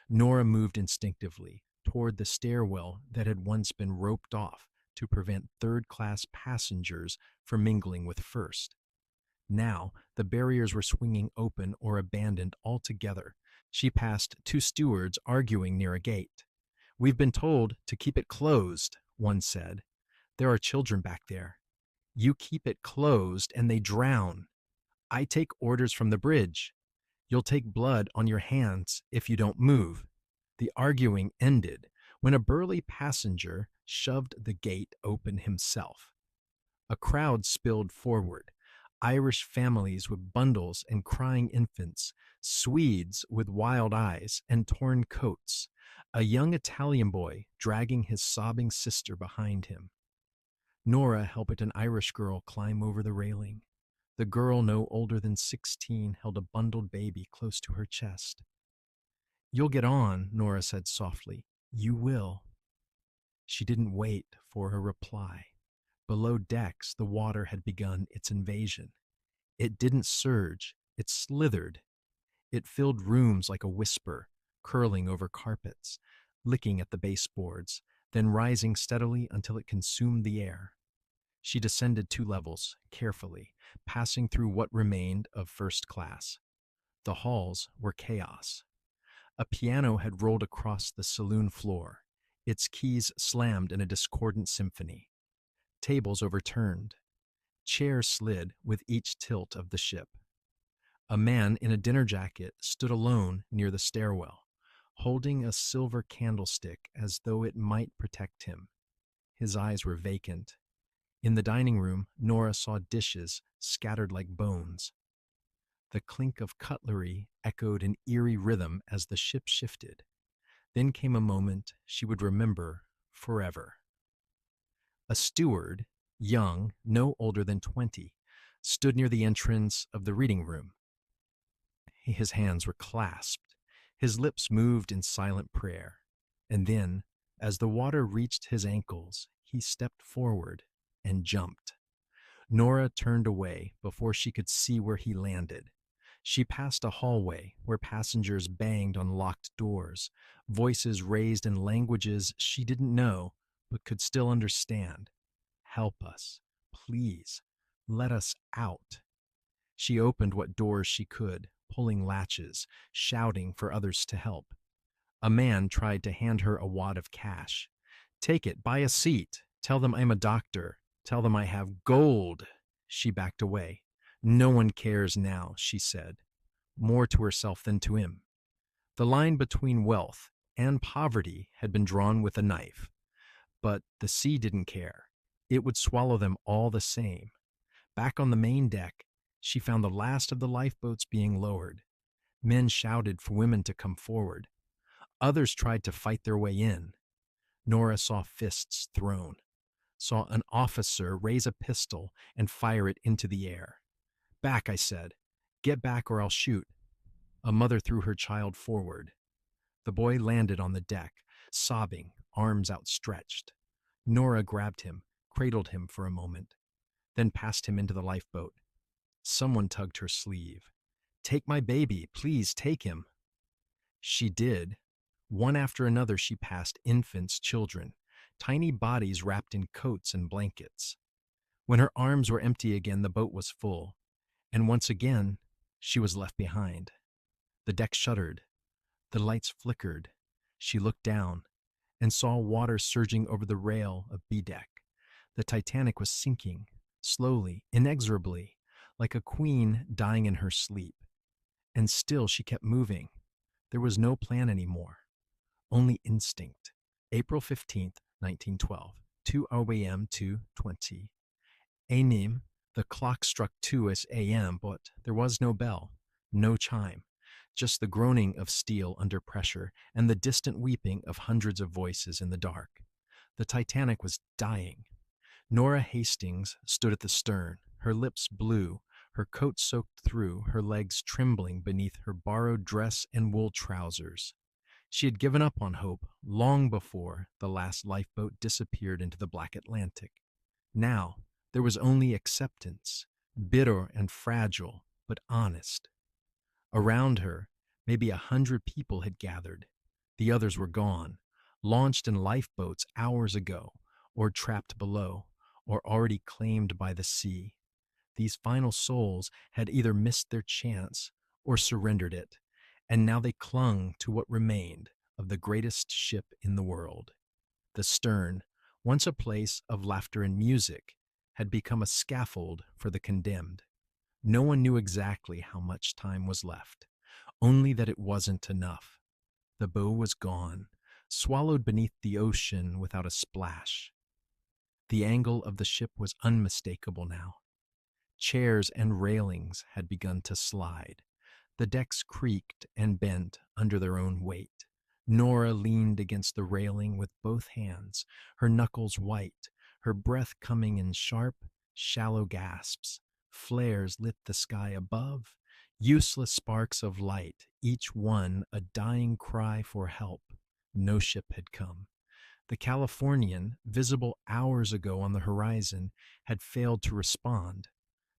Nora moved instinctively toward the stairwell that had once been roped off to prevent third-class passengers from mingling with first. Now, the barriers were swinging open or abandoned altogether. She passed two stewards arguing near a gate. "We've been told to keep it closed," one said. "There are children back there. You keep it closed and they drown. I take orders from the bridge. You'll take blood on your hands if you don't move." The arguing ended when a burly passenger shoved the gate open himself. A crowd spilled forward. Irish families with bundles and crying infants, Swedes with wild eyes and torn coats, a young Italian boy dragging his sobbing sister behind him. Nora helped an Irish girl climb over the railing. The girl, no older than 16, held a bundled baby close to her chest. "You'll get on," Nora said softly. "You will." She didn't wait for a reply. Below decks, the water had begun its invasion. It didn't surge, it slithered. It filled rooms like a whisper, curling over carpets, licking at the baseboards, then rising steadily until it consumed the air. She descended 2 levels, carefully, passing through what remained of first class. The halls were chaos. A piano had rolled across the saloon floor, its keys slammed in a discordant symphony. Tables overturned. Chairs slid with each tilt of the ship. A man in a dinner jacket stood alone near the stairwell, holding a silver candlestick as though it might protect him. His eyes were vacant. In the dining room, Nora saw dishes scattered like bones. The clink of cutlery echoed in eerie rhythm as the ship shifted. Then came a moment she would remember forever. A steward, young, no older than 20, stood near the entrance of the reading room. His hands were clasped. His lips moved in silent prayer. And then, as the water reached his ankles, he stepped forward and jumped. Nora turned away before she could see where he landed. She passed a hallway where passengers banged on locked doors, voices raised in languages she didn't know but could still understand. Help us, please, let us out. She opened what doors she could, pulling latches, shouting for others to help. A man tried to hand her a wad of cash. Take it, buy a seat. Tell them I'm a doctor. Tell them I have gold. She backed away. No one cares now, she said, more to herself than to him. The line between wealth and poverty had been drawn with a knife. But the sea didn't care. It would swallow them all the same. Back on the main deck, she found the last of the lifeboats being lowered. Men shouted for women to come forward. Others tried to fight their way in. Nora saw fists thrown, saw an officer raise a pistol and fire it into the air. Back, I said. Get back or I'll shoot. A mother threw her child forward. The boy landed on the deck, sobbing, arms outstretched. Nora grabbed him, cradled him for a moment, then passed him into the lifeboat. Someone tugged her sleeve. Take my baby, please take him. She did. One after another she passed infants, children, tiny bodies wrapped in coats and blankets. When her arms were empty again, the boat was full, and once again she was left behind. The deck shuddered. The lights flickered. She looked down and saw water surging over the rail of B-deck. The Titanic was sinking, slowly, inexorably, like a queen dying in her sleep. And still she kept moving. There was no plan anymore, only instinct. April 15th, 1912, 2 a.m. to 20. A.m. The clock struck 2 a.m., but there was no bell, no chime, just the groaning of steel under pressure and the distant weeping of hundreds of voices in the dark. The Titanic was dying. Nora Hastings stood at the stern, her lips blue, her coat soaked through, her legs trembling beneath her borrowed dress and wool trousers. She had given up on hope long before the last lifeboat disappeared into the black Atlantic. Now, there was only acceptance, bitter and fragile, but honest. Around her, maybe 100 people had gathered. The others were gone, launched in lifeboats hours ago, or trapped below, or already claimed by the sea. These final souls had either missed their chance or surrendered it, and now they clung to what remained of the greatest ship in the world. The stern, once a place of laughter and music, had become a scaffold for the condemned. No one knew exactly how much time was left, only that it wasn't enough. The bow was gone, swallowed beneath the ocean without a splash. The angle of the ship was unmistakable now. Chairs and railings had begun to slide. The decks creaked and bent under their own weight. Nora leaned against the railing with both hands, her knuckles white, her breath coming in sharp, shallow gasps. Flares lit the sky above, useless sparks of light, each one a dying cry for help. No ship had come. The Californian, visible hours ago on the horizon, had failed to respond.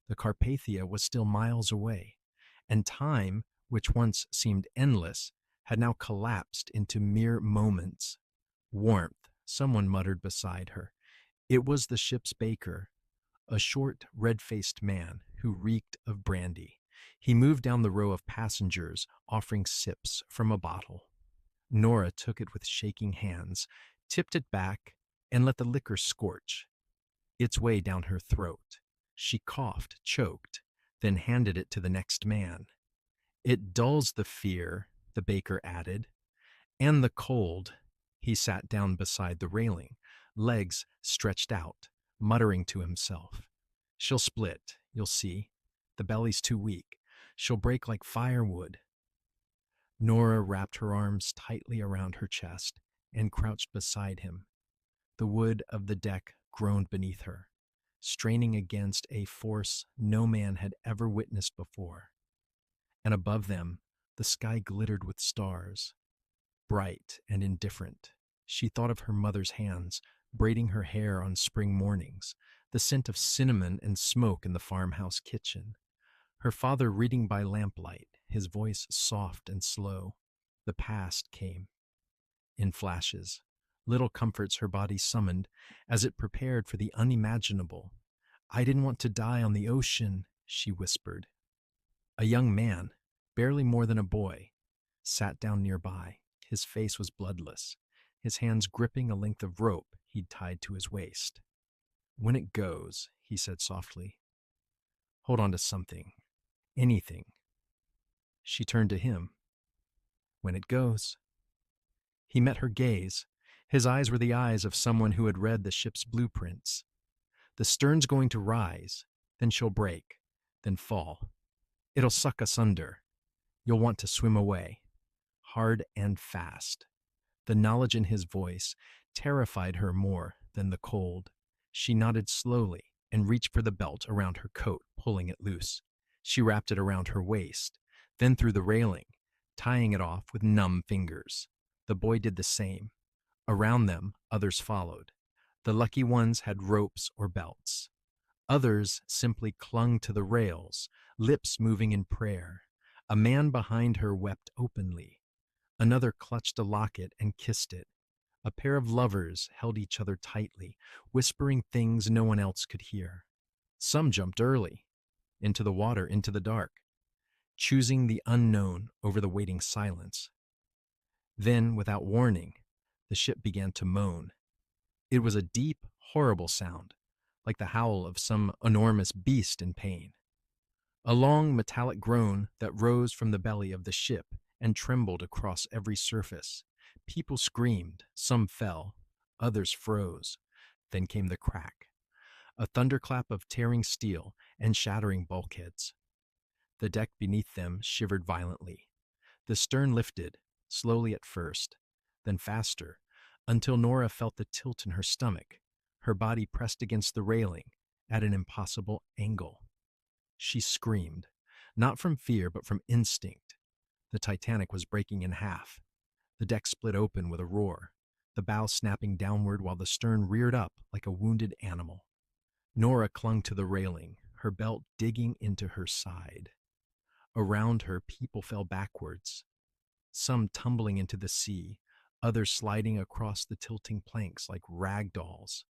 The Carpathia was still miles away, and time, which once seemed endless, had now collapsed into mere moments. Warmth, someone muttered beside her. It was the ship's baker, a short, red-faced man who reeked of brandy. He moved down the row of passengers, offering sips from a bottle. Nora took it with shaking hands, tipped it back, and let the liquor scorch its way down her throat. She coughed, choked, then handed it to the next man. It dulls the fear, the baker added, and the cold. He sat down beside the railing, legs stretched out, muttering to himself. She'll split, you'll see. The belly's too weak. She'll break like firewood. Nora wrapped her arms tightly around her chest and crouched beside him. The wood of the deck groaned beneath her. straining against a force no man had ever witnessed before. And above them, the sky glittered with stars, bright and indifferent. She thought of her mother's hands, braiding her hair on spring mornings, the scent of cinnamon and smoke in the farmhouse kitchen. Her father reading by lamplight, his voice soft and slow. The past came, in flashes, little comforts her body summoned as it prepared for the unimaginable. "I didn't want to die on the ocean," she whispered. A young man, barely more than a boy, sat down nearby. His face was bloodless, his hands gripping a length of rope he'd tied to his waist. "When it goes," he said softly, "hold on to something, anything." She turned to him. "When it goes." He met her gaze. His eyes were the eyes of someone who had read the ship's blueprints. "The stern's going to rise, then she'll break, then fall. It'll suck us under. You'll want to swim away, hard and fast." The knowledge in his voice terrified her more than the cold. She nodded slowly and reached for the belt around her coat, pulling it loose. She wrapped it around her waist, then through the railing, tying it off with numb fingers. The boy did the same. Around them, others followed. The lucky ones had ropes or belts. Others simply clung to the rails, lips moving in prayer. A man behind her wept openly. Another clutched a locket and kissed it. A pair of lovers held each other tightly, whispering things no one else could hear. Some jumped early, into the water, into the dark, choosing the unknown over the waiting silence. Then, without warning, the ship began to moan. It was a deep, horrible sound, like the howl of some enormous beast in pain. A long metallic groan that rose from the belly of the ship and trembled across every surface. People screamed, some fell, others froze. Then came the crack, a thunderclap of tearing steel and shattering bulkheads. The deck beneath them shivered violently. The stern lifted, slowly at first, then faster, until Nora felt the tilt in her stomach, her body pressed against the railing at an impossible angle. She screamed, not from fear but from instinct. The Titanic was breaking in half. The deck split open with a roar, the bow snapping downward while the stern reared up like a wounded animal. Nora clung to the railing, her belt digging into her side. Around her, people fell backwards, some tumbling into the sea, others sliding across the tilting planks like rag dolls.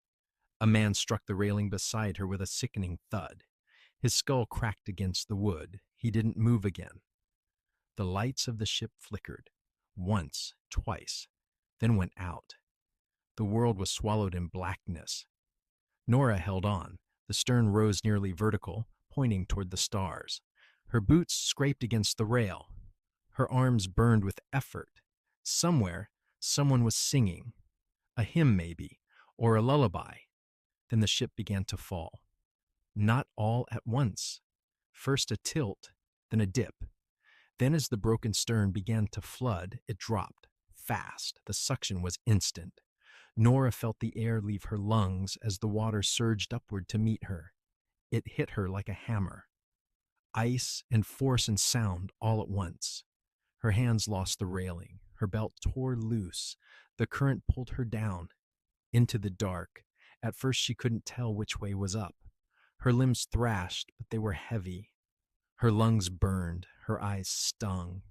A man struck the railing beside her with a sickening thud. His skull cracked against the wood. He didn't move again. The lights of the ship flickered, once, twice, then went out. The world was swallowed in blackness. Nora held on. The stern rose nearly vertical, pointing toward the stars. Her boots scraped against the rail. Her arms burned with effort. Somewhere, someone was singing. A hymn, maybe, or a lullaby. Then the ship began to fall. Not all at once. First a tilt, then a dip. Then as the broken stern began to flood, it dropped, fast. The suction was instant. Nora felt the air leave her lungs as the water surged upward to meet her. It hit her like a hammer. Ice and force and sound all at once. Her hands lost the railing. Her belt tore loose. The current pulled her down, into the dark. At first she couldn't tell which way was up. Her limbs thrashed, but they were heavy. Her lungs burned. Her eyes stung.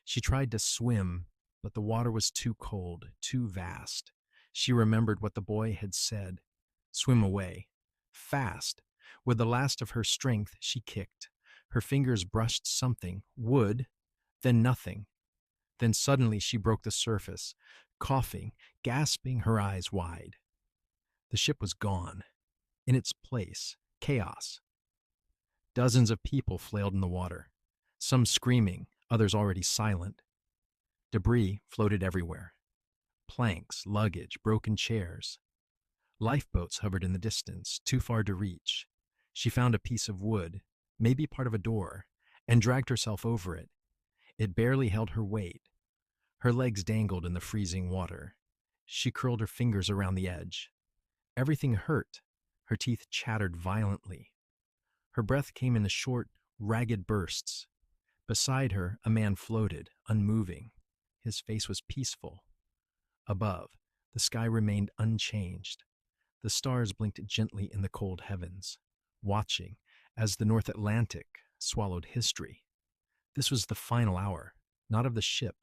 She tried to swim, but the water was too cold, too vast. She remembered what the boy had said. Swim away. Fast. With the last of her strength, she kicked. Her fingers brushed something, wood, then nothing. Then suddenly she broke the surface, coughing, gasping, her eyes wide. The ship was gone. In its place, chaos. Dozens of people flailed in the water, some screaming, others already silent. Debris floated everywhere. Planks, luggage, broken chairs. Lifeboats hovered in the distance, too far to reach. She found a piece of wood, maybe part of a door, and dragged herself over it. It barely held her weight. Her legs dangled in the freezing water. She curled her fingers around the edge. Everything hurt. Her teeth chattered violently. Her breath came in short, ragged bursts. Beside her, a man floated, unmoving. His face was peaceful. Above, the sky remained unchanged. The stars blinked gently in the cold heavens, watching as the North Atlantic swallowed history. This was the final hour, not of the ship,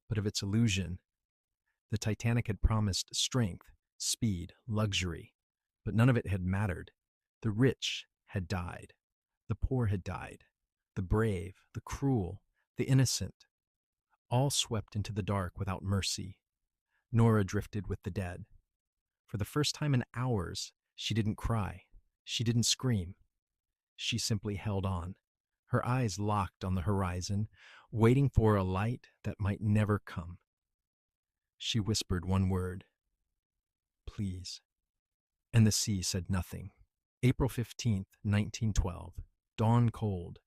but of its illusion. The Titanic had promised strength, speed, luxury, but none of it had mattered. The rich had died. The poor had died. The brave, the cruel, the innocent, all swept into the dark without mercy. Nora drifted with the dead. For the first time in hours, she didn't cry. She didn't scream. She simply held on, her eyes locked on the horizon, waiting for a light that might never come. She whispered one word, "Please," and the sea said nothing. April 15th, 1912, dawn cold.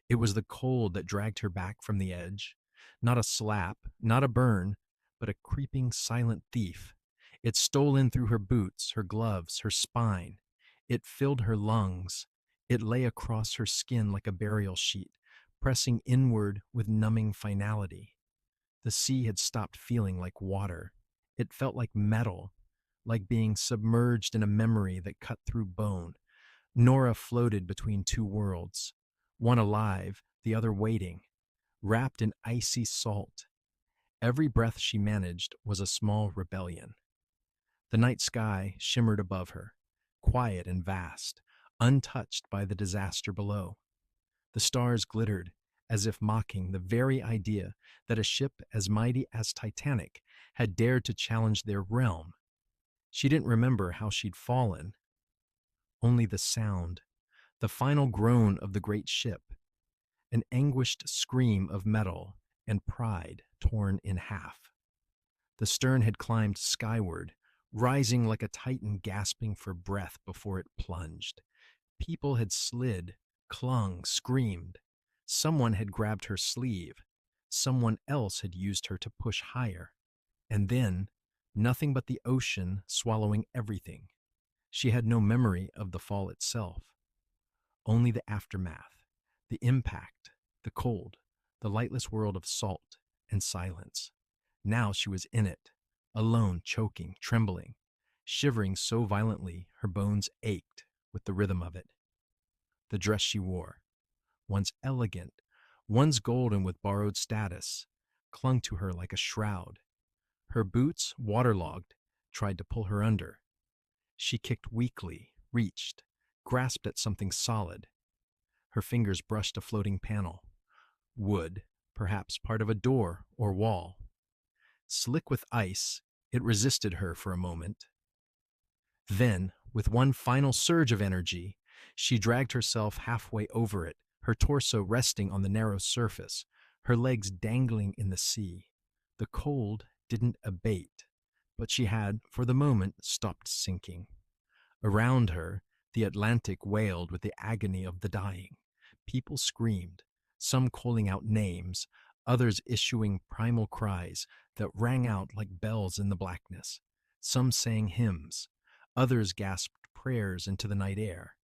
It was the cold that dragged her back from the edge. Not a slap, not a burn, but a creeping, silent thief. It stole in through her boots, her gloves, her spine. It filled her lungs. It lay across her skin like a burial sheet, pressing inward with numbing finality. The sea had stopped feeling like water. It felt like metal, like being submerged in a memory that cut through bone. Nora floated between two worlds, one alive, the other waiting, wrapped in icy salt. Every breath she managed was a small rebellion. The night sky shimmered above her, quiet and vast, untouched by the disaster below. The stars glittered, as if mocking the very idea that a ship as mighty as Titanic had dared to challenge their realm. She didn't remember how she'd fallen. Only the sound, the final groan of the great ship, an anguished scream of metal and pride torn in half. The stern had climbed skyward, rising like a titan gasping for breath before it plunged. People had slid, clung, screamed. Someone had grabbed her sleeve. Someone else had used her to push higher. And then, nothing but the ocean swallowing everything. She had no memory of the fall itself. Only the aftermath, the impact, the cold, the lightless world of salt and silence. Now she was in it, alone, choking, trembling, shivering so violently her bones ached with the rhythm of it. The dress she wore, once elegant, once golden with borrowed status, clung to her like a shroud. Her boots, waterlogged, tried to pull her under. She kicked weakly, reached, grasped at something solid. Her fingers brushed a floating panel. Wood, perhaps part of a door or wall. Slick with ice, it resisted her for a moment. Then, with one final surge of energy, she dragged herself halfway over it, her torso resting on the narrow surface, her legs dangling in the sea. The cold didn't abate, but she had, for the moment, stopped sinking. Around her, the Atlantic wailed with the agony of the dying. People screamed, some calling out names, others issuing primal cries that rang out like bells in the blackness. Some sang hymns, others gasped prayers into the night air.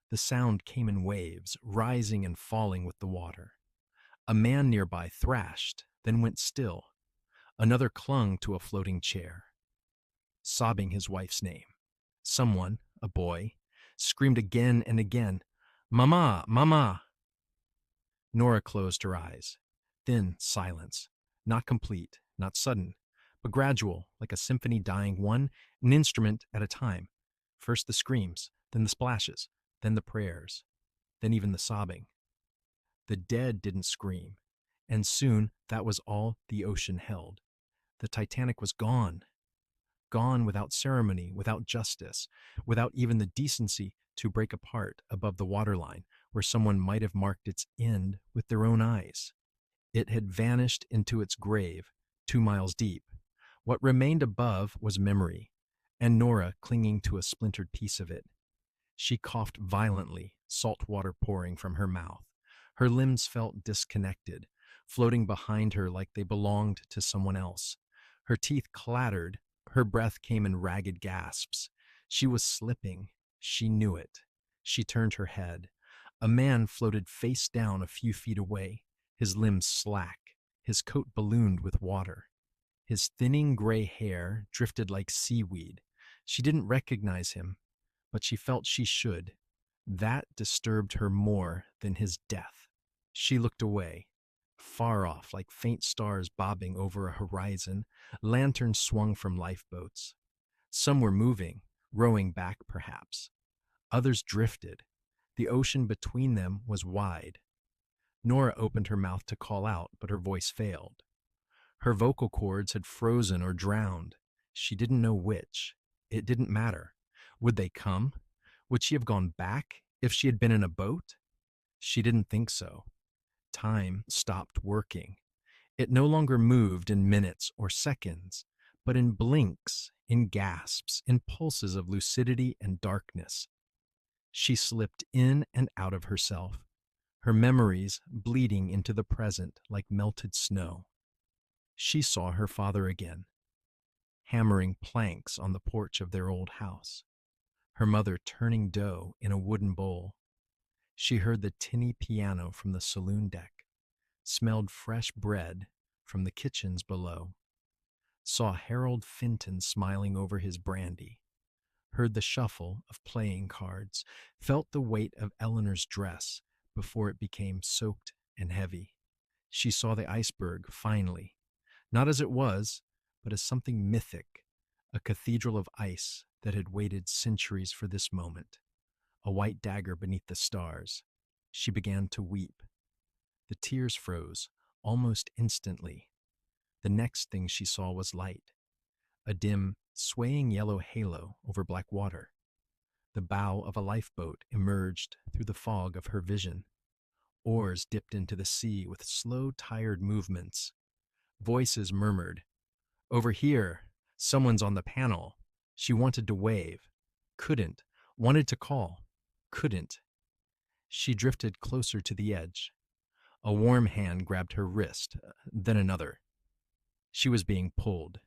The sound came in waves, rising and falling with the water. A man nearby thrashed, then went still. Another clung to a floating chair, sobbing his wife's name. Someone, a boy, screamed again and again, "Mama, Mama!" Nora closed her eyes. Then silence, not complete, not sudden, but gradual, like a symphony dying an instrument at a time. First the screams, then the splashes, then the prayers, then even the sobbing. The dead didn't scream, and soon that was all the ocean held. The Titanic was gone. Gone without ceremony, without justice, without even the decency to break apart above the waterline where someone might have marked its end with their own eyes. It had vanished into its grave, 2 miles deep. What remained above was memory, and Nora clinging to a splintered piece of it. She coughed violently, salt water pouring from her mouth. Her limbs felt disconnected, floating behind her like they belonged to someone else. Her teeth clattered, her breath came in ragged gasps. She was slipping. She knew it. She turned her head. A man floated face down a few feet away, his limbs slack, his coat ballooned with water. His thinning gray hair drifted like seaweed. She didn't recognize him, but she felt she should. That disturbed her more than his death. She looked away. Far off, like faint stars bobbing over a horizon, lanterns swung from lifeboats. Some were moving, rowing back perhaps. Others drifted. The ocean between them was wide. Nora opened her mouth to call out, but her voice failed. Her vocal cords had frozen or drowned. She didn't know which. It didn't matter. Would they come? Would she have gone back if she had been in a boat? She didn't think so. Time stopped working. It no longer moved in minutes or seconds, but in blinks, in gasps, in pulses of lucidity and darkness. She slipped in and out of herself, her memories bleeding into the present like melted snow. She saw her father again, hammering planks on the porch of their old house, her mother turning dough in a wooden bowl. She heard the tinny piano from the saloon deck, smelled fresh bread from the kitchens below, saw Harold Fenton smiling over his brandy, heard the shuffle of playing cards, felt the weight of Eleanor's dress before it became soaked and heavy. She saw the iceberg finally, not as it was, but as something mythic, a cathedral of ice that had waited centuries for this moment, a white dagger beneath the stars. She began to weep. The tears froze almost instantly. The next thing she saw was light, a dim, swaying yellow halo over black water. The bow of a lifeboat emerged through the fog of her vision. Oars dipped into the sea with slow, tired movements. Voices murmured, "Over here, someone's on the panel." She wanted to wave, couldn't, wanted to call, couldn't. She drifted closer to the edge. A warm hand grabbed her wrist, then another. She was being pulled,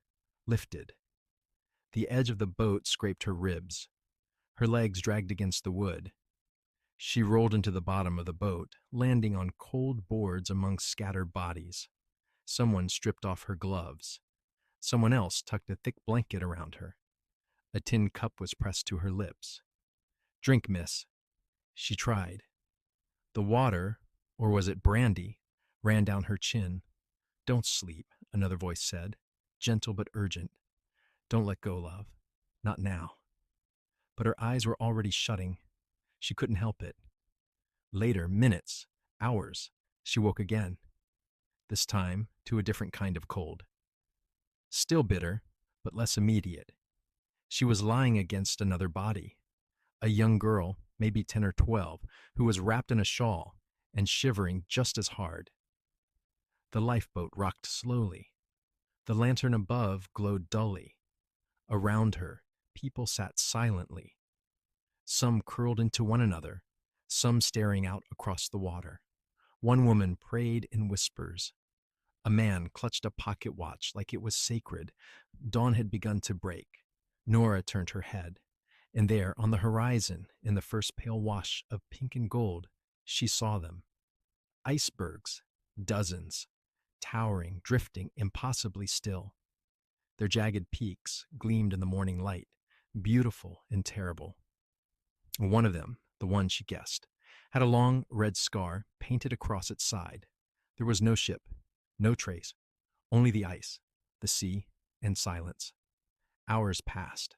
lifted. The edge of the boat scraped her ribs. Her legs dragged against the wood. She rolled into the bottom of the boat, landing on cold boards among scattered bodies. Someone stripped off her gloves. Someone else tucked a thick blanket around her. A tin cup was pressed to her lips. "Drink, miss." She tried. The water, or was it brandy, ran down her chin. "Don't sleep," another voice said, gentle but urgent. "Don't let go, love. Not now." But her eyes were already shutting. She couldn't help it. Later, minutes, hours, she woke again. This time to a different kind of cold. Still bitter, but less immediate. She was lying against another body. A young girl, maybe 10 or 12, who was wrapped in a shawl and shivering just as hard. The lifeboat rocked slowly. The lantern above glowed dully. Around her, people sat silently. Some curled into one another, some staring out across the water. One woman prayed in whispers. A man clutched a pocket watch like it was sacred. Dawn had begun to break. Nora turned her head, and there, on the horizon, in the first pale wash of pink and gold, she saw them. Icebergs, dozens, towering, drifting, impossibly still. Their jagged peaks gleamed in the morning light, beautiful and terrible. One of them, the one she guessed, had a long red scar painted across its side. There was no ship, no trace, only the ice, the sea, and silence. Hours passed.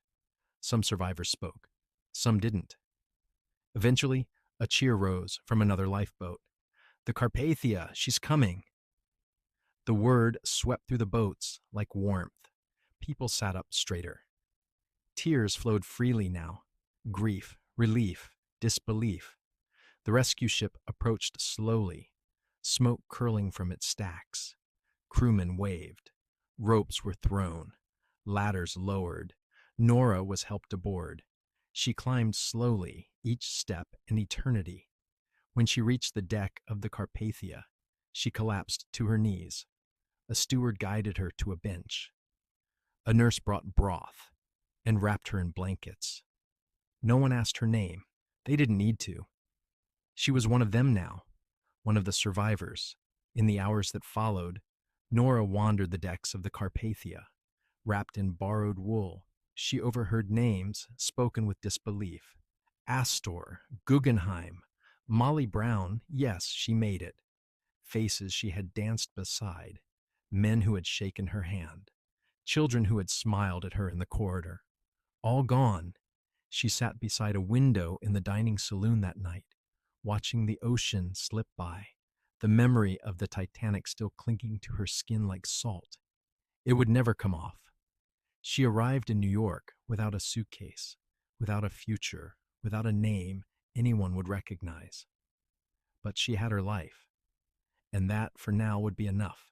Some survivors spoke. Some didn't. Eventually, a cheer rose from another lifeboat. "The Carpathia, she's coming." The word swept through the boats like warmth. People sat up straighter. Tears flowed freely now. Grief, relief, disbelief. The rescue ship approached slowly, smoke curling from its stacks. Crewmen waved. Ropes were thrown. Ladders lowered. Nora was helped aboard. She climbed slowly, each step an eternity. When she reached the deck of the Carpathia, she collapsed to her knees. A steward guided her to a bench. A nurse brought broth and wrapped her in blankets. No one asked her name. They didn't need to. She was one of them now, one of the survivors. In the hours that followed, Nora wandered the decks of the Carpathia. Wrapped in borrowed wool, she overheard names spoken with disbelief. Astor, Guggenheim, Molly Brown, yes, she made it. Faces she had danced beside, men who had shaken her hand, children who had smiled at her in the corridor. All gone. She sat beside a window in the dining saloon that night, watching the ocean slip by, the memory of the Titanic still clinging to her skin like salt. It would never come off. She arrived in New York without a suitcase, without a future, without a name anyone would recognize. But she had her life, and that for now would be enough.